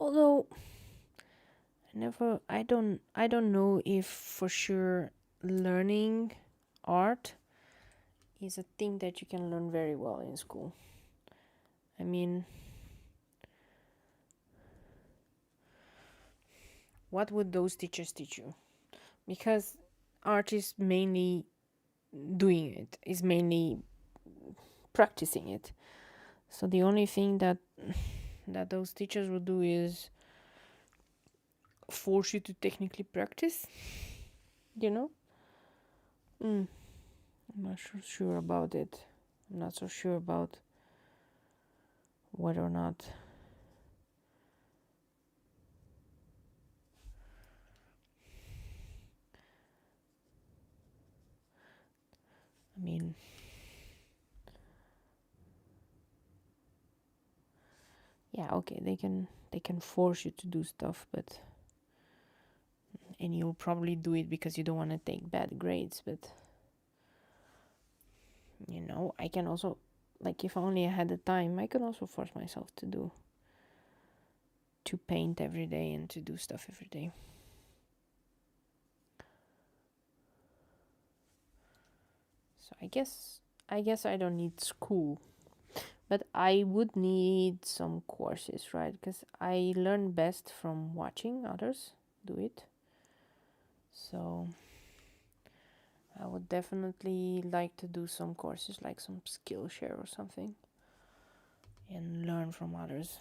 [SPEAKER 1] Although I don't know if for sure learning art is a thing that you can learn very well in school. I mean, what would those teachers teach you? Because art is mainly doing it, is mainly practicing it. So the only thing that those teachers will do is force you to technically practice, you know? I'm not sure about it. I'm not so sure about whether or not I mean, yeah, okay, they can force you to do stuff, but and you'll probably do it because you don't want to take bad grades, but you know, I can also, like, if only I had the time, I could also force myself to paint every day and to do stuff every day. So I guess I don't need school, but I would need some courses, right? Because I learn best from watching others do it. So I would definitely like to do some courses, like some Skillshare or something, and learn from others.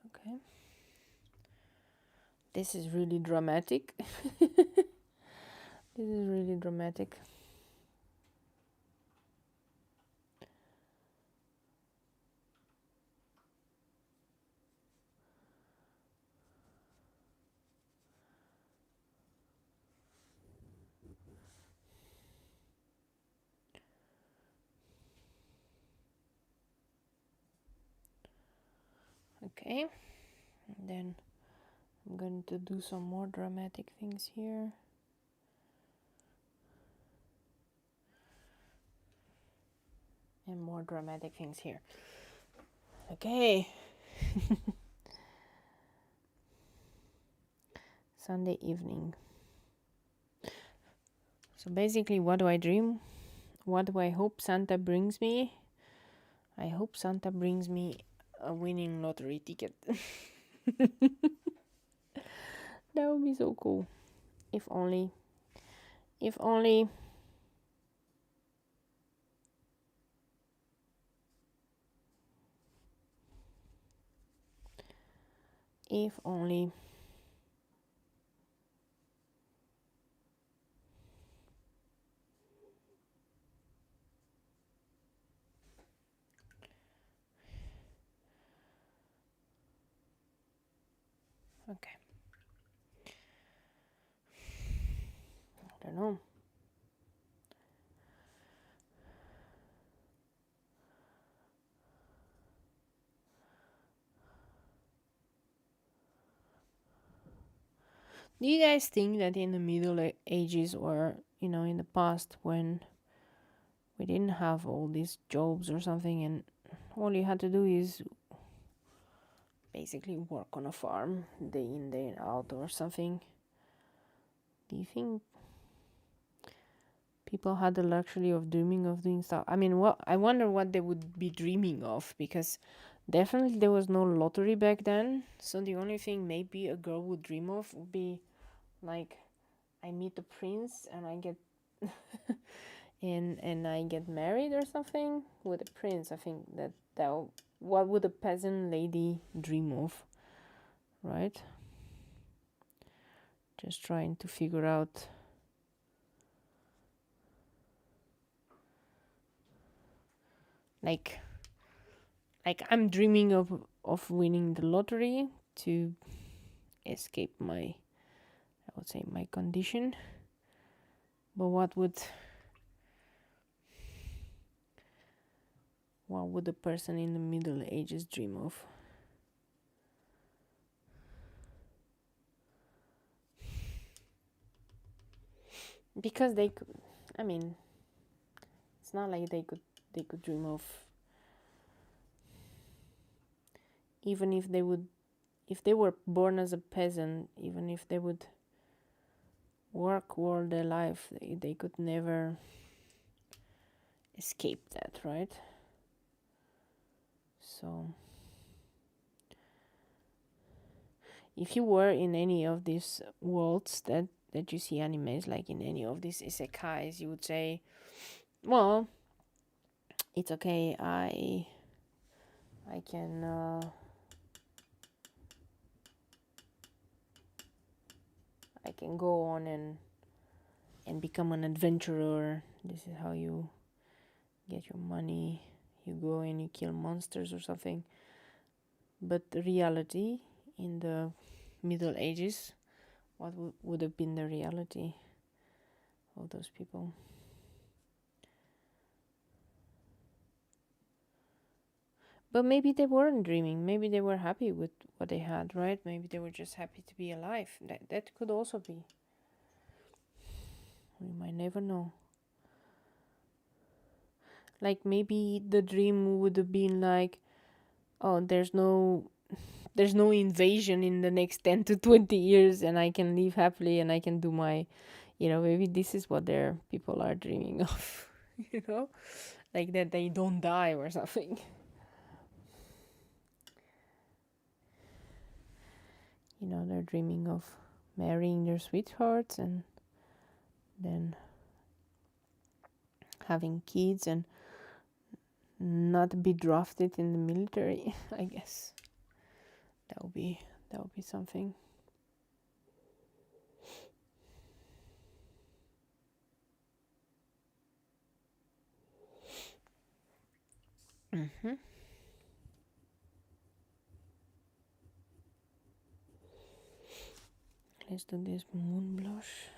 [SPEAKER 1] Okay. This is really dramatic. This is really dramatic. Okay, and then I'm going to do some more dramatic things here. And more dramatic things here. Okay. Sunday evening. So basically, what do I dream? What do I hope Santa brings me? I hope Santa brings me a winning lottery ticket. That would be so cool. If only. If only. If only. Okay. I don't know. Do you guys think that in the Middle Ages, or, you know, in the past, when we didn't have all these jobs or something, and all you had to do is basically work on a farm day in, day out or something, do you think people had the luxury of dreaming of doing stuff? I mean, I wonder what they would be dreaming of, because definitely there was no lottery back then. So the only thing maybe a girl would dream of would be like, I meet a prince and I get and I get married or something with a prince. I think that what would a peasant lady dream of, right? Just trying to figure out. Like I'm dreaming of winning the lottery to escape my, I would say, my condition. But what would a person in the Middle Ages dream of? Because they could, I mean, it's not like they could dream of, even if they were born as a peasant, even if they would work all their life, they could never escape that, right? So if you were in any of these worlds that you see animes, like in any of these isekais, you would say, well, it's okay, I can go on and become an adventurer. This is how you get your money. You go and you kill monsters or something. But the reality in the Middle Ages, what would have been the reality of those people? But maybe they weren't dreaming. Maybe they were happy with what they had, right? Maybe they were just happy to be alive. That could also be. We might never know. Like maybe the dream would have been like, oh, there's no invasion in the next 10 to 20 years and I can live happily and I can do my, maybe this is what their people are dreaming of, like that they don't die or something. They're dreaming of marrying their sweethearts and then having kids and not be drafted in the military. I guess that would be something. Let's do this moon blush.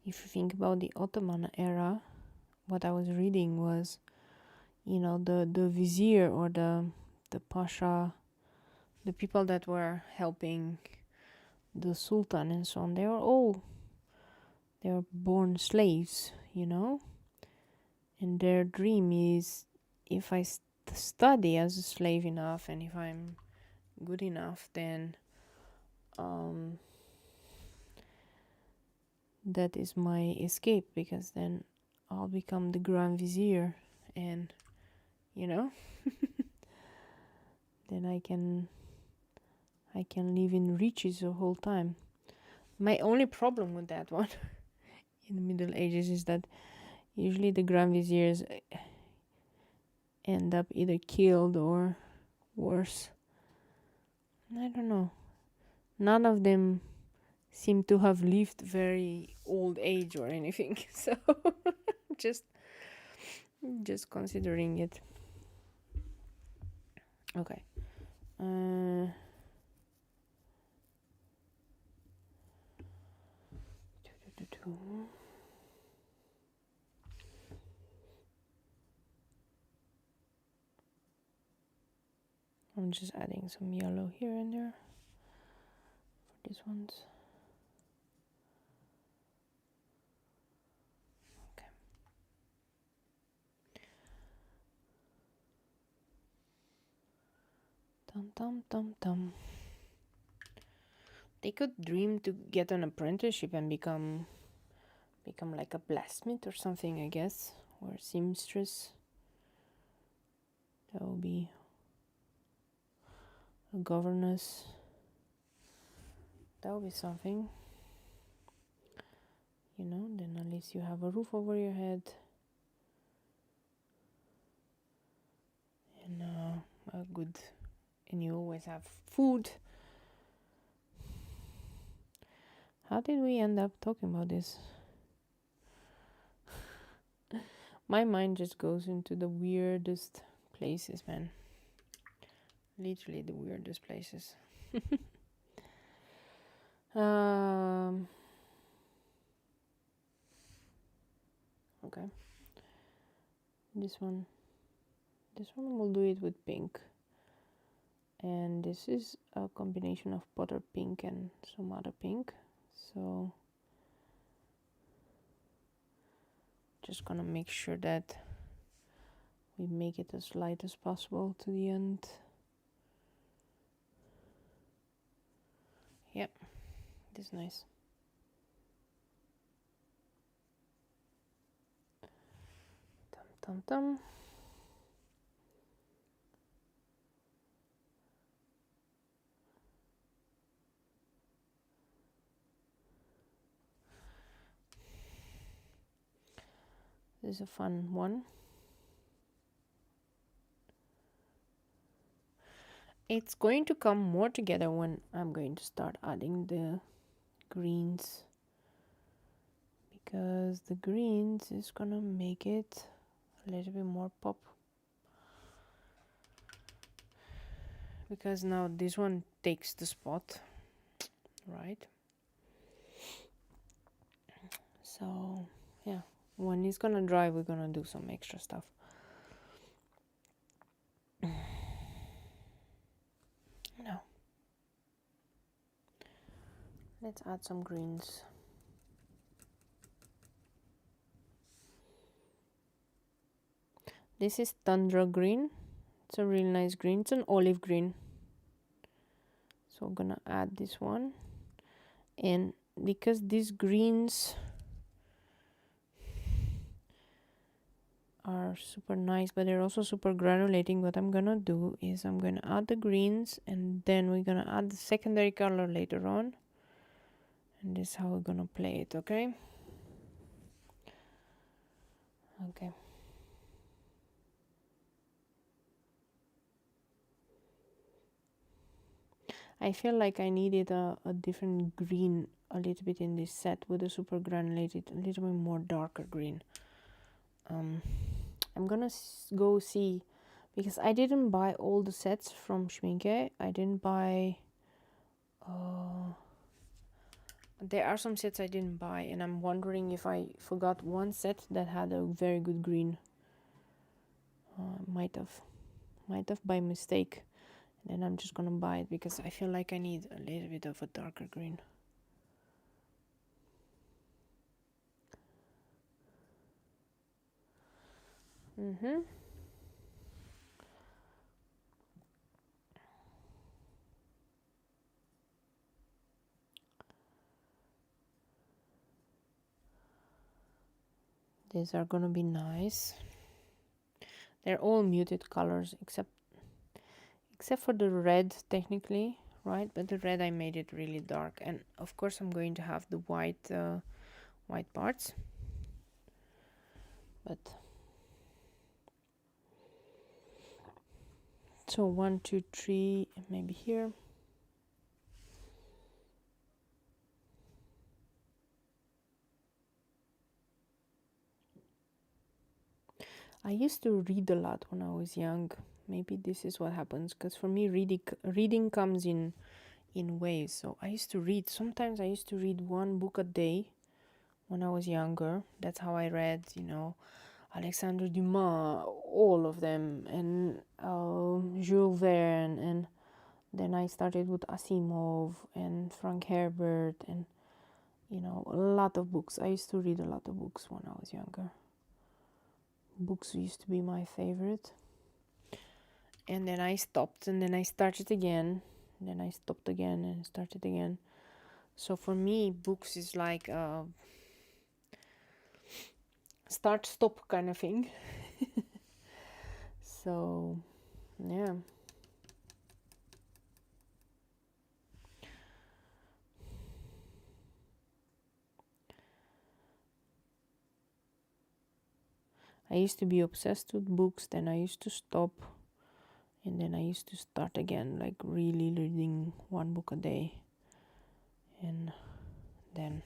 [SPEAKER 1] If you think about the Ottoman era, what I was reading was, the vizier or the pasha, the people that were helping the sultan and so on, they were born slaves, and their dream is, if I study as a slave enough and if I'm good enough, then that is my escape, because then I'll become the Grand Vizier and then I can live in riches the whole time. My only problem with that one in the Middle Ages is that usually the Grand Viziers end up either killed or worse. I don't know. None of them seem to have lived very old age or anything. So just considering it. Okay. I'm just adding some yellow here and there for these ones. Okay. Dum dum dum dum. I could dream to get an apprenticeship and become like a blacksmith or something, I guess, or a seamstress. That would be a governess. That would be something. You know, then at least you have a roof over your head. And a good, and you always have food. How did we end up talking about this? My mind just goes into the weirdest places, man. Literally the weirdest places. Okay. This one will do it with pink. And this is a combination of butter pink and some other pink. So just gonna make sure that we make it as light as possible to the end. Yep, this is nice. Tum tum tum. This is a fun one. It's going to come more together when I'm going to start adding the greens, because the greens is gonna make it a little bit more pop. Because now this one takes the spot, right? So yeah, when it's gonna dry, we're gonna do some extra stuff. Now let's add some greens. This is Tundra green. It's a really nice green. It's an olive green. So I'm gonna add this one. And because these greens are super nice, but they're also super granulating, what I'm gonna do is I'm gonna add the greens, and then we're gonna add the secondary color later on. And this is how we're gonna play it, okay? Okay. I feel like I needed a different green a little bit in this set with a super granulated, a little bit more darker green. I'm gonna go see, because I didn't buy all the sets from Schminke. I didn't buy... there are some sets I didn't buy, and I'm wondering if I forgot one set that had a very good green. Might have by mistake. And then I'm just gonna buy it because I feel like I need a little bit of a darker green. These are gonna be nice. They're all muted colors except for the red, technically, right? But the red, I made it really dark, and of course I'm going to have the white parts. But so 1, 2, 3, maybe here. I used to read a lot when I was young. Maybe this is what happens, because for me reading comes in waves. So I used to read. Sometimes I used to read one book a day when I was younger. That's how I read, you know, Alexandre Dumas, all of them, and Jules Verne, and then I started with Asimov and Frank Herbert, and you know, a lot of books. I used to read a lot of books when I was younger. Books used to be my favorite. And then I stopped, and then I started again. Then I stopped again and started again. So for me, books is like start stop kind of thing. So yeah. I used to be obsessed with books, then I used to stop, and then I used to start again, like really reading one book a day, and then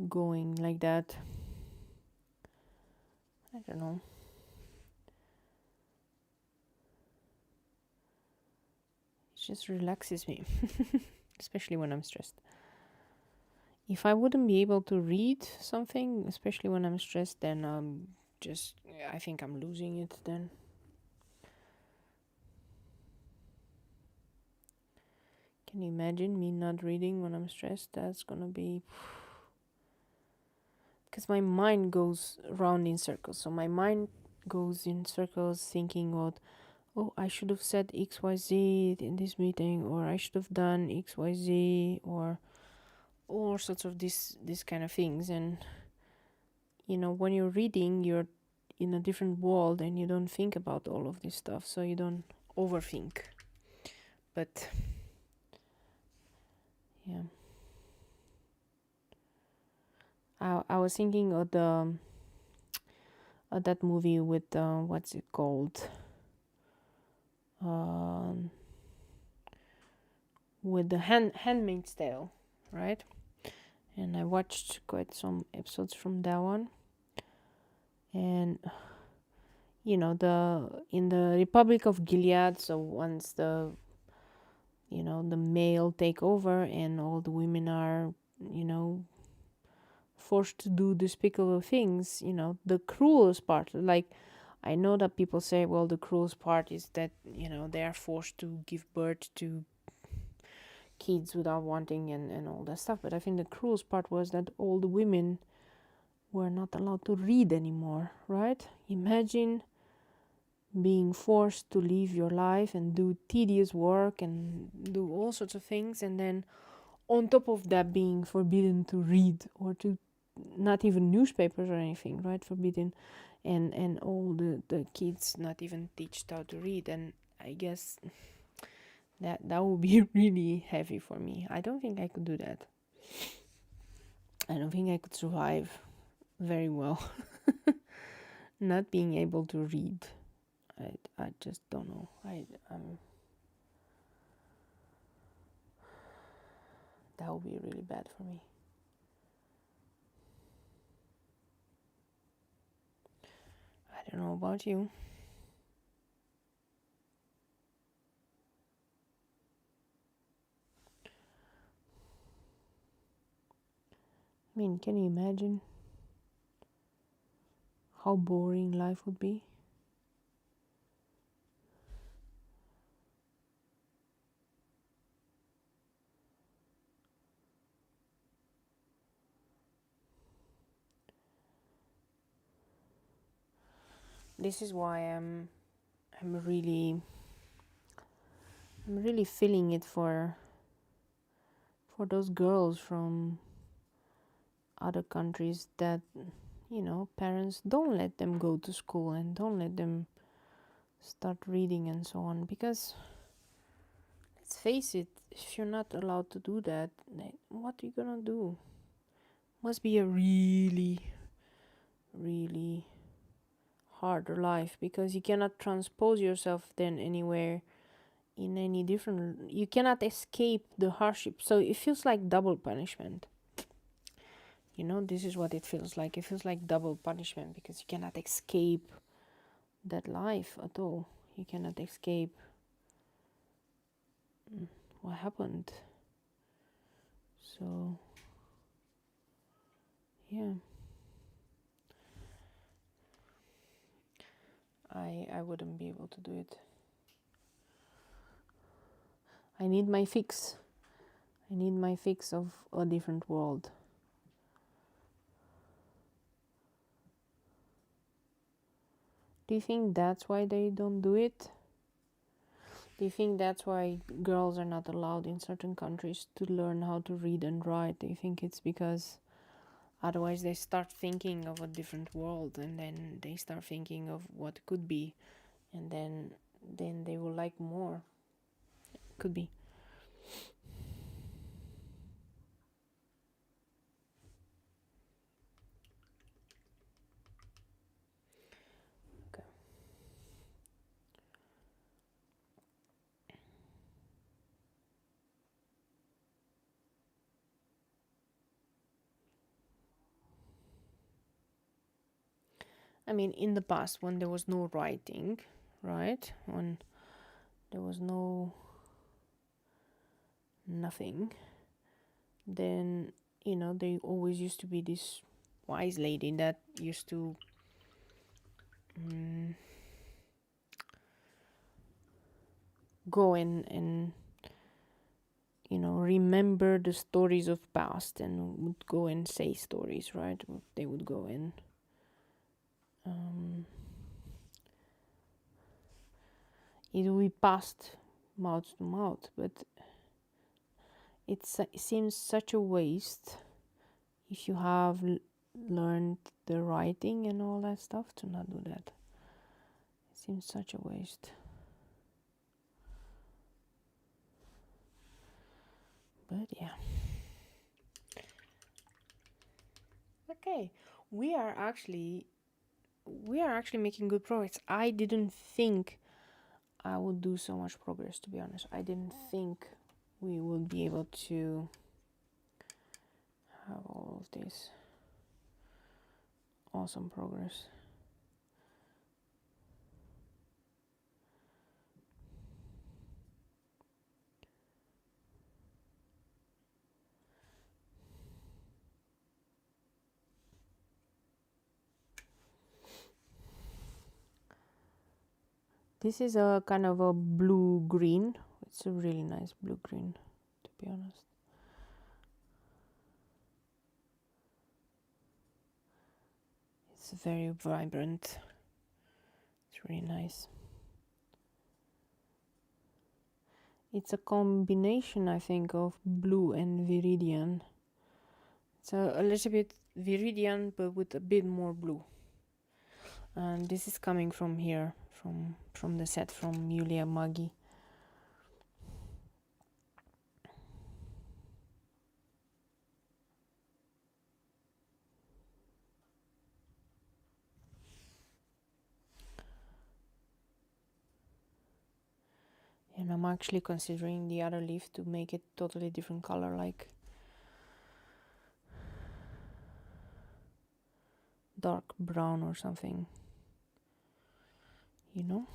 [SPEAKER 1] going like that. I don't know. It just relaxes me, especially when I'm stressed. If I wouldn't be able to read something, especially when I'm stressed, then just I think I'm losing it then. Can you imagine me not reading when I'm stressed? That's gonna be... Because my mind goes round in circles. So my mind goes in circles thinking about, oh, I should have said XYZ in this meeting, or I should have done XYZ, or all sorts of this kind of things. And you know, when you're reading, you're in a different world and you don't think about all of this stuff, so you don't overthink. But yeah, I was thinking of the that movie with what's it called, with the Handmaid's Tale, right? And I watched quite some episodes from that one. And you know, in the Republic of Gilead, so once the male take over and all the women are, forced to do despicable things, the cruelest part, like, I know that people say, well, the cruelest part is that, they are forced to give birth to kids without wanting and all that stuff. But I think the cruelest part was that all the women were not allowed to read anymore, right? Imagine being forced to live your life and do tedious work and do all sorts of things, and then on top of that being forbidden to read, or to not even newspapers or anything, right? Forbidden. And all the kids not even teached how to read. And I guess that would be really heavy for me. I don't think I could do that. I don't think I could survive very well not being able to read. I just don't know. That would be really bad for me. I don't know about you. I mean, can you imagine how boring life would be? This is why I'm really feeling it for those girls from other countries that, parents don't let them go to school and don't let them start reading and so on. Because let's face it, if you're not allowed to do that, then what are you gonna do? Must be a really, really harder life, because you cannot transpose yourself then anywhere in any different. You cannot escape the hardship, so it feels like double punishment. This is what it feels like. It feels like double punishment, because you cannot escape that life at all. You cannot escape what happened. So yeah, I wouldn't be able to do it. I need my fix. I need my fix of a different world. Do you think that's why they don't do it? Do you think that's why girls are not allowed in certain countries to learn how to read and write? Do you think it's because otherwise they start thinking of a different world, and then they start thinking of what could be, and then they will like more? Could be. I mean, in the past, when there was no writing, right? When there was nothing, then, you know, there always used to be this wise lady that used to go and you know, remember the stories of past, and would go and say stories, right? They would go and it will be passed mouth to mouth, but it seems such a waste if you have learned the writing and all that stuff to not do that. It seems such a waste. But yeah. Okay, we are actually making good progress. I didn't think I would do so much progress, to be honest. I didn't think we would be able to have all of this awesome progress. This is a kind of a blue-green. It's a really nice blue-green, to be honest. It's very vibrant. It's really nice. It's a combination, I think, of blue and viridian. It's a little bit viridian, but with a bit more blue. And this is coming from here, from the set from Julia Maggi. And I'm actually considering the other leaf to make it totally different color, like dark brown or something, you know?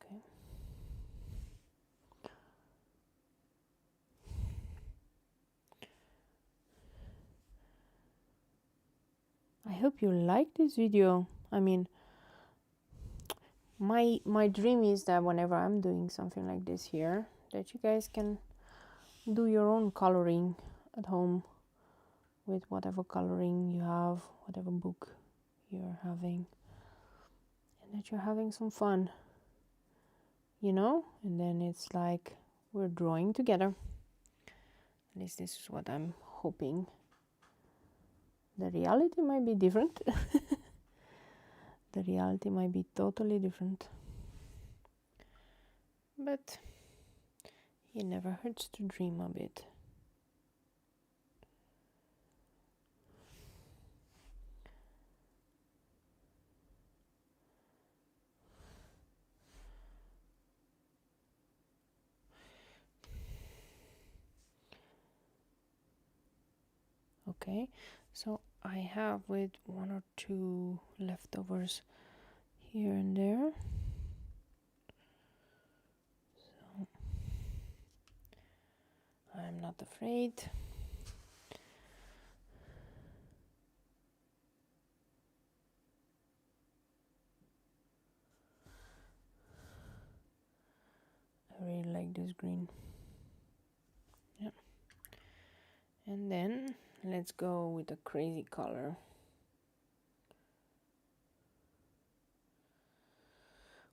[SPEAKER 1] Okay. I hope you like this video. I mean, my dream is that whenever I'm doing something like this here, that you guys can do your own coloring at home with whatever coloring you have, whatever book you're having, and that you're having some fun, you know? And then it's like we're drawing together. At least this is what I'm hoping. The reality might be different. The reality might be totally different. But it never hurts to dream a bit. Okay, so I have with one or two leftovers here and there. So I'm not afraid. I really like this green. Yeah. And then Let's go with a crazy color.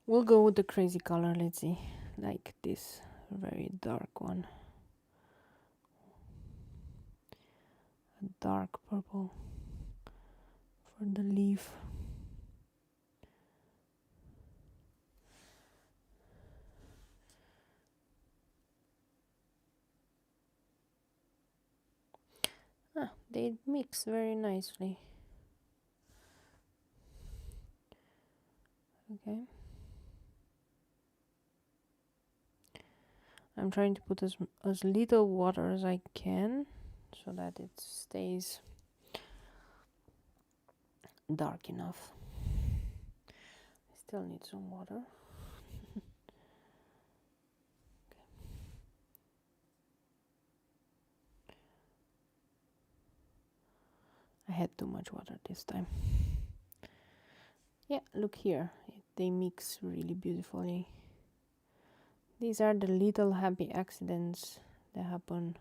[SPEAKER 1] We'll go with the crazy color. Let's see, like this very dark one, a dark purple for the leaf. Ah, they mix very nicely. Okay. I'm trying to put as little water as I can so that it stays dark enough. I still need some water. I had too much water this time. Yeah, look here. They mix really beautifully. These are the little happy accidents that happen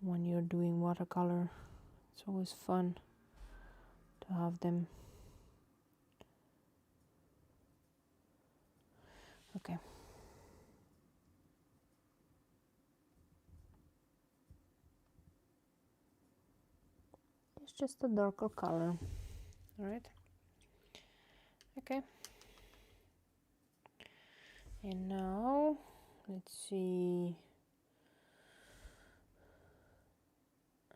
[SPEAKER 1] when you're doing watercolor. It's always fun to have them. Okay. It's just a darker color. All right. Okay. And now, let's see,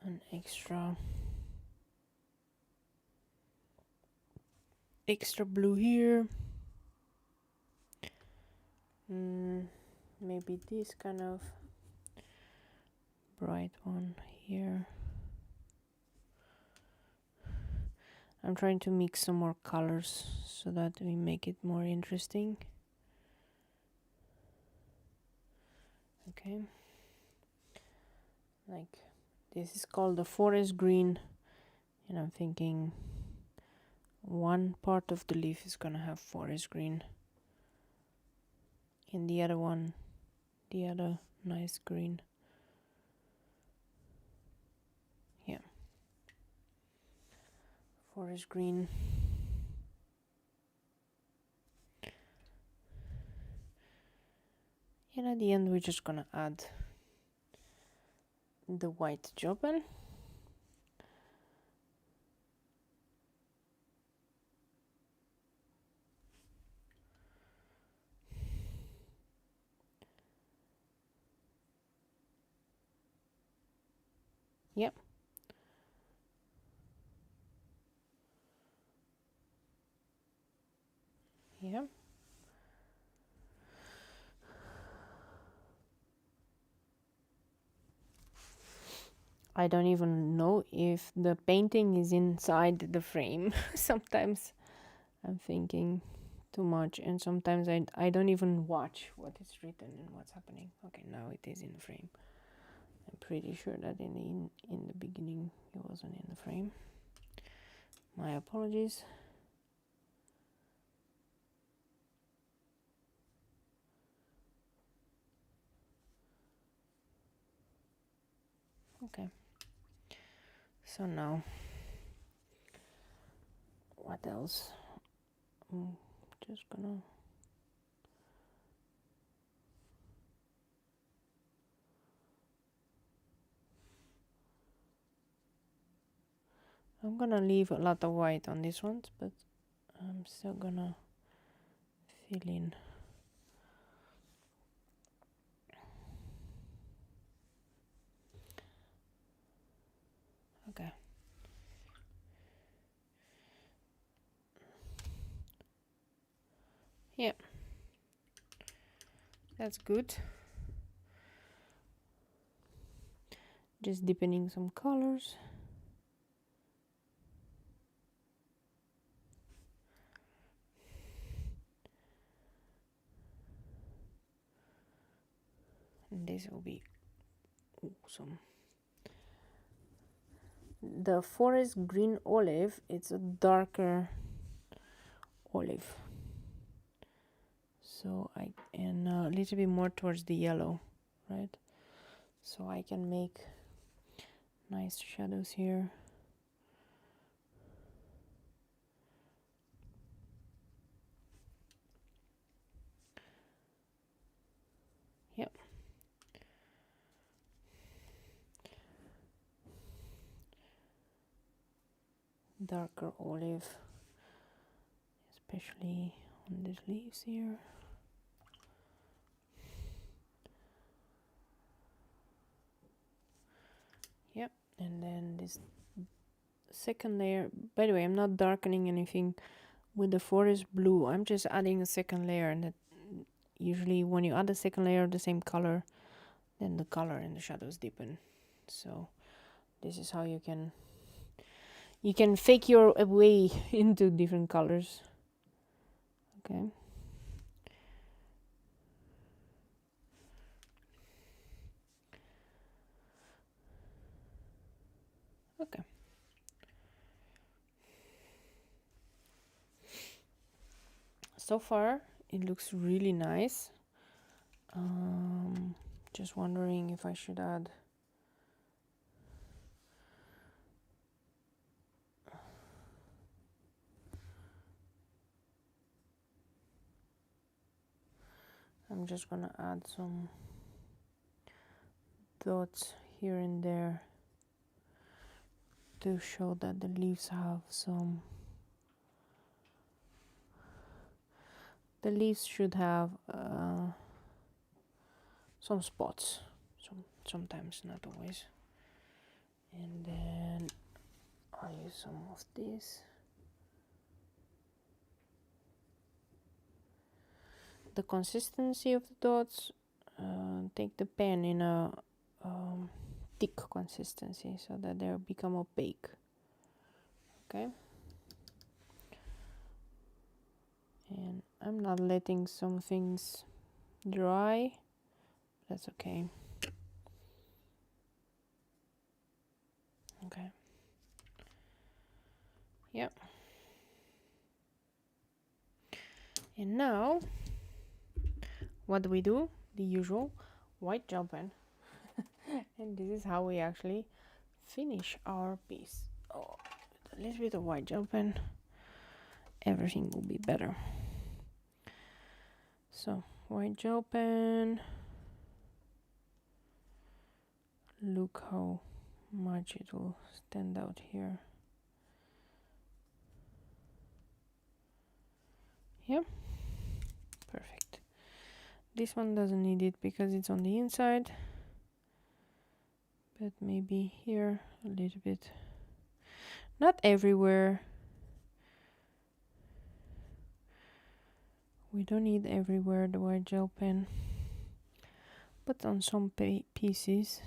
[SPEAKER 1] an extra blue here. Maybe this kind of bright one here. I'm trying to mix some more colors so that we make it more interesting. Okay. Like this is called the forest green, and I'm thinking one part of the leaf is gonna have forest green and the other one, the other nice green. Yeah, forest green. And at the end we're just gonna add the white gel pen. Yep. Yeah. I don't even know if the painting is inside the frame. Sometimes I'm thinking too much, and sometimes I don't even watch what is written and what's happening. Okay, now it is in the frame. I'm pretty sure that in the beginning it wasn't in the frame. My apologies. Okay. So now, what else? I'm just gonna leave a lot of white on these ones, but I'm still gonna fill in. Okay. Yeah. That's good. Just deepening some colors. And this will be awesome. The forest green olive, it's a darker olive. So and a little bit more towards the yellow, right? So I can make Nice shadows here. Yep. Darker olive, especially on these leaves here. Yep, and then this second layer, by the way, I'm not darkening anything with the forest blue. I'm just adding a second layer, and that usually when you add a second layer of the same color, then the color and the shadows deepen. So this is how you can fake your way into different colors. Okay. Okay. So far it looks really nice. Just wondering if I should add I'm just gonna add some dots here and there to show that the leaves have some, the leaves should have some spots, sometimes, not always. And then I'll use some of this. The consistency of the dots, take the pen in a thick consistency so that they become opaque. Okay. And I'm not letting some things dry. That's okay. Okay. Yep. And now, what do we do? The usual white gel pen. And this is how we actually finish our piece. Oh, with a little bit of white gel pen, everything will be better. So, white gel pen. Look how much it will stand out here. Yeah, perfect. This one doesn't need it because it's on the inside, but maybe here a little bit. Not everywhere. We don't need everywhere the white gel pen, but on some pieces.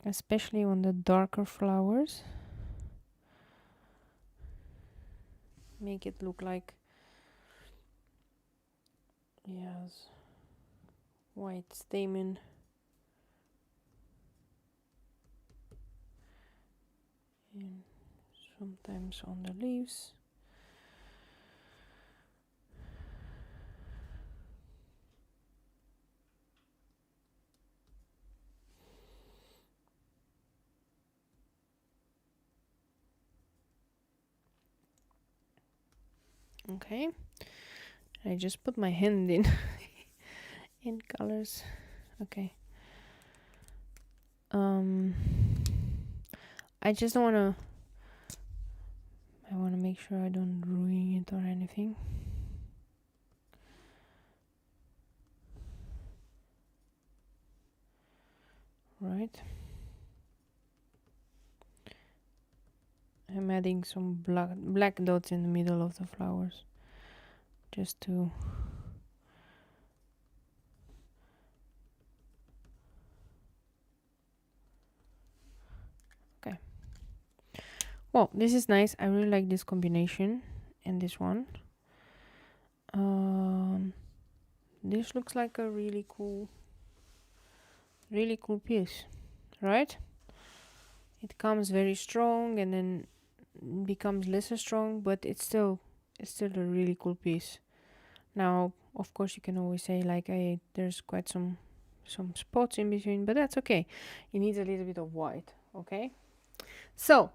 [SPEAKER 1] Especially on the darker flowers. Make it look like, yes, white stamen. And sometimes on the leaves. Okay, I just put my hand in in colors. Okay. I just don't wanna. I wanna make sure I don't ruin it or anything. Right. I'm adding some black dots in the middle of the flowers, just to okay. Well, this is nice. I really like this combination and this one. This looks like a really cool piece, right? It comes very strong and then becomes lesser strong, but it's still a really cool piece. Now of course you can always say like, hey, there's quite some spots in between, but that's okay. It needs a little bit of white. Okay, so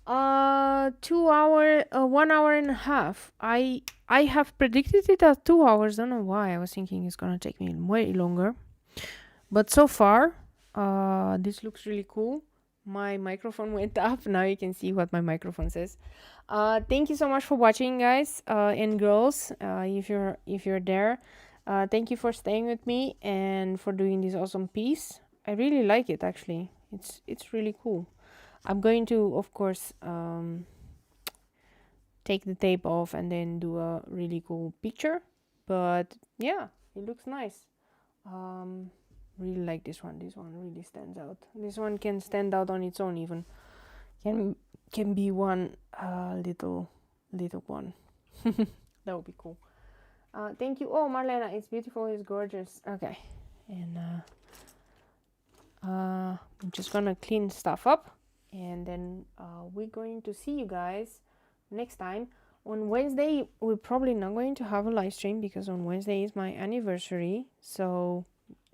[SPEAKER 1] 2 hour 1 hour and a half. I have predicted it at 2 hours. Don't know why. I was thinking it's gonna take me way longer, but so far this looks really cool. My microphone went up. Now you can see what my microphone says. Thank you so much for watching, guys and girls, if you're there. Thank you for staying with me and for doing this awesome piece. I really like it, actually. It's really cool. I'm going to, of course, take the tape off and then do a really cool picture. But yeah, it looks nice. Really like this one. This one really stands out. This one can stand out on its own even. Can be one little one. That would be cool. Thank you. Oh, Marlena, it's beautiful. It's gorgeous. Okay, and I'm just gonna clean stuff up, and then we're going to see you guys next time. On Wednesday, we're probably not going to have a live stream because on Wednesday is my anniversary. So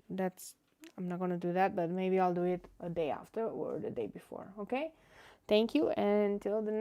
[SPEAKER 1] I'm not gonna do that, but maybe I'll do it a day after or the day before. Okay, thank you, and till the next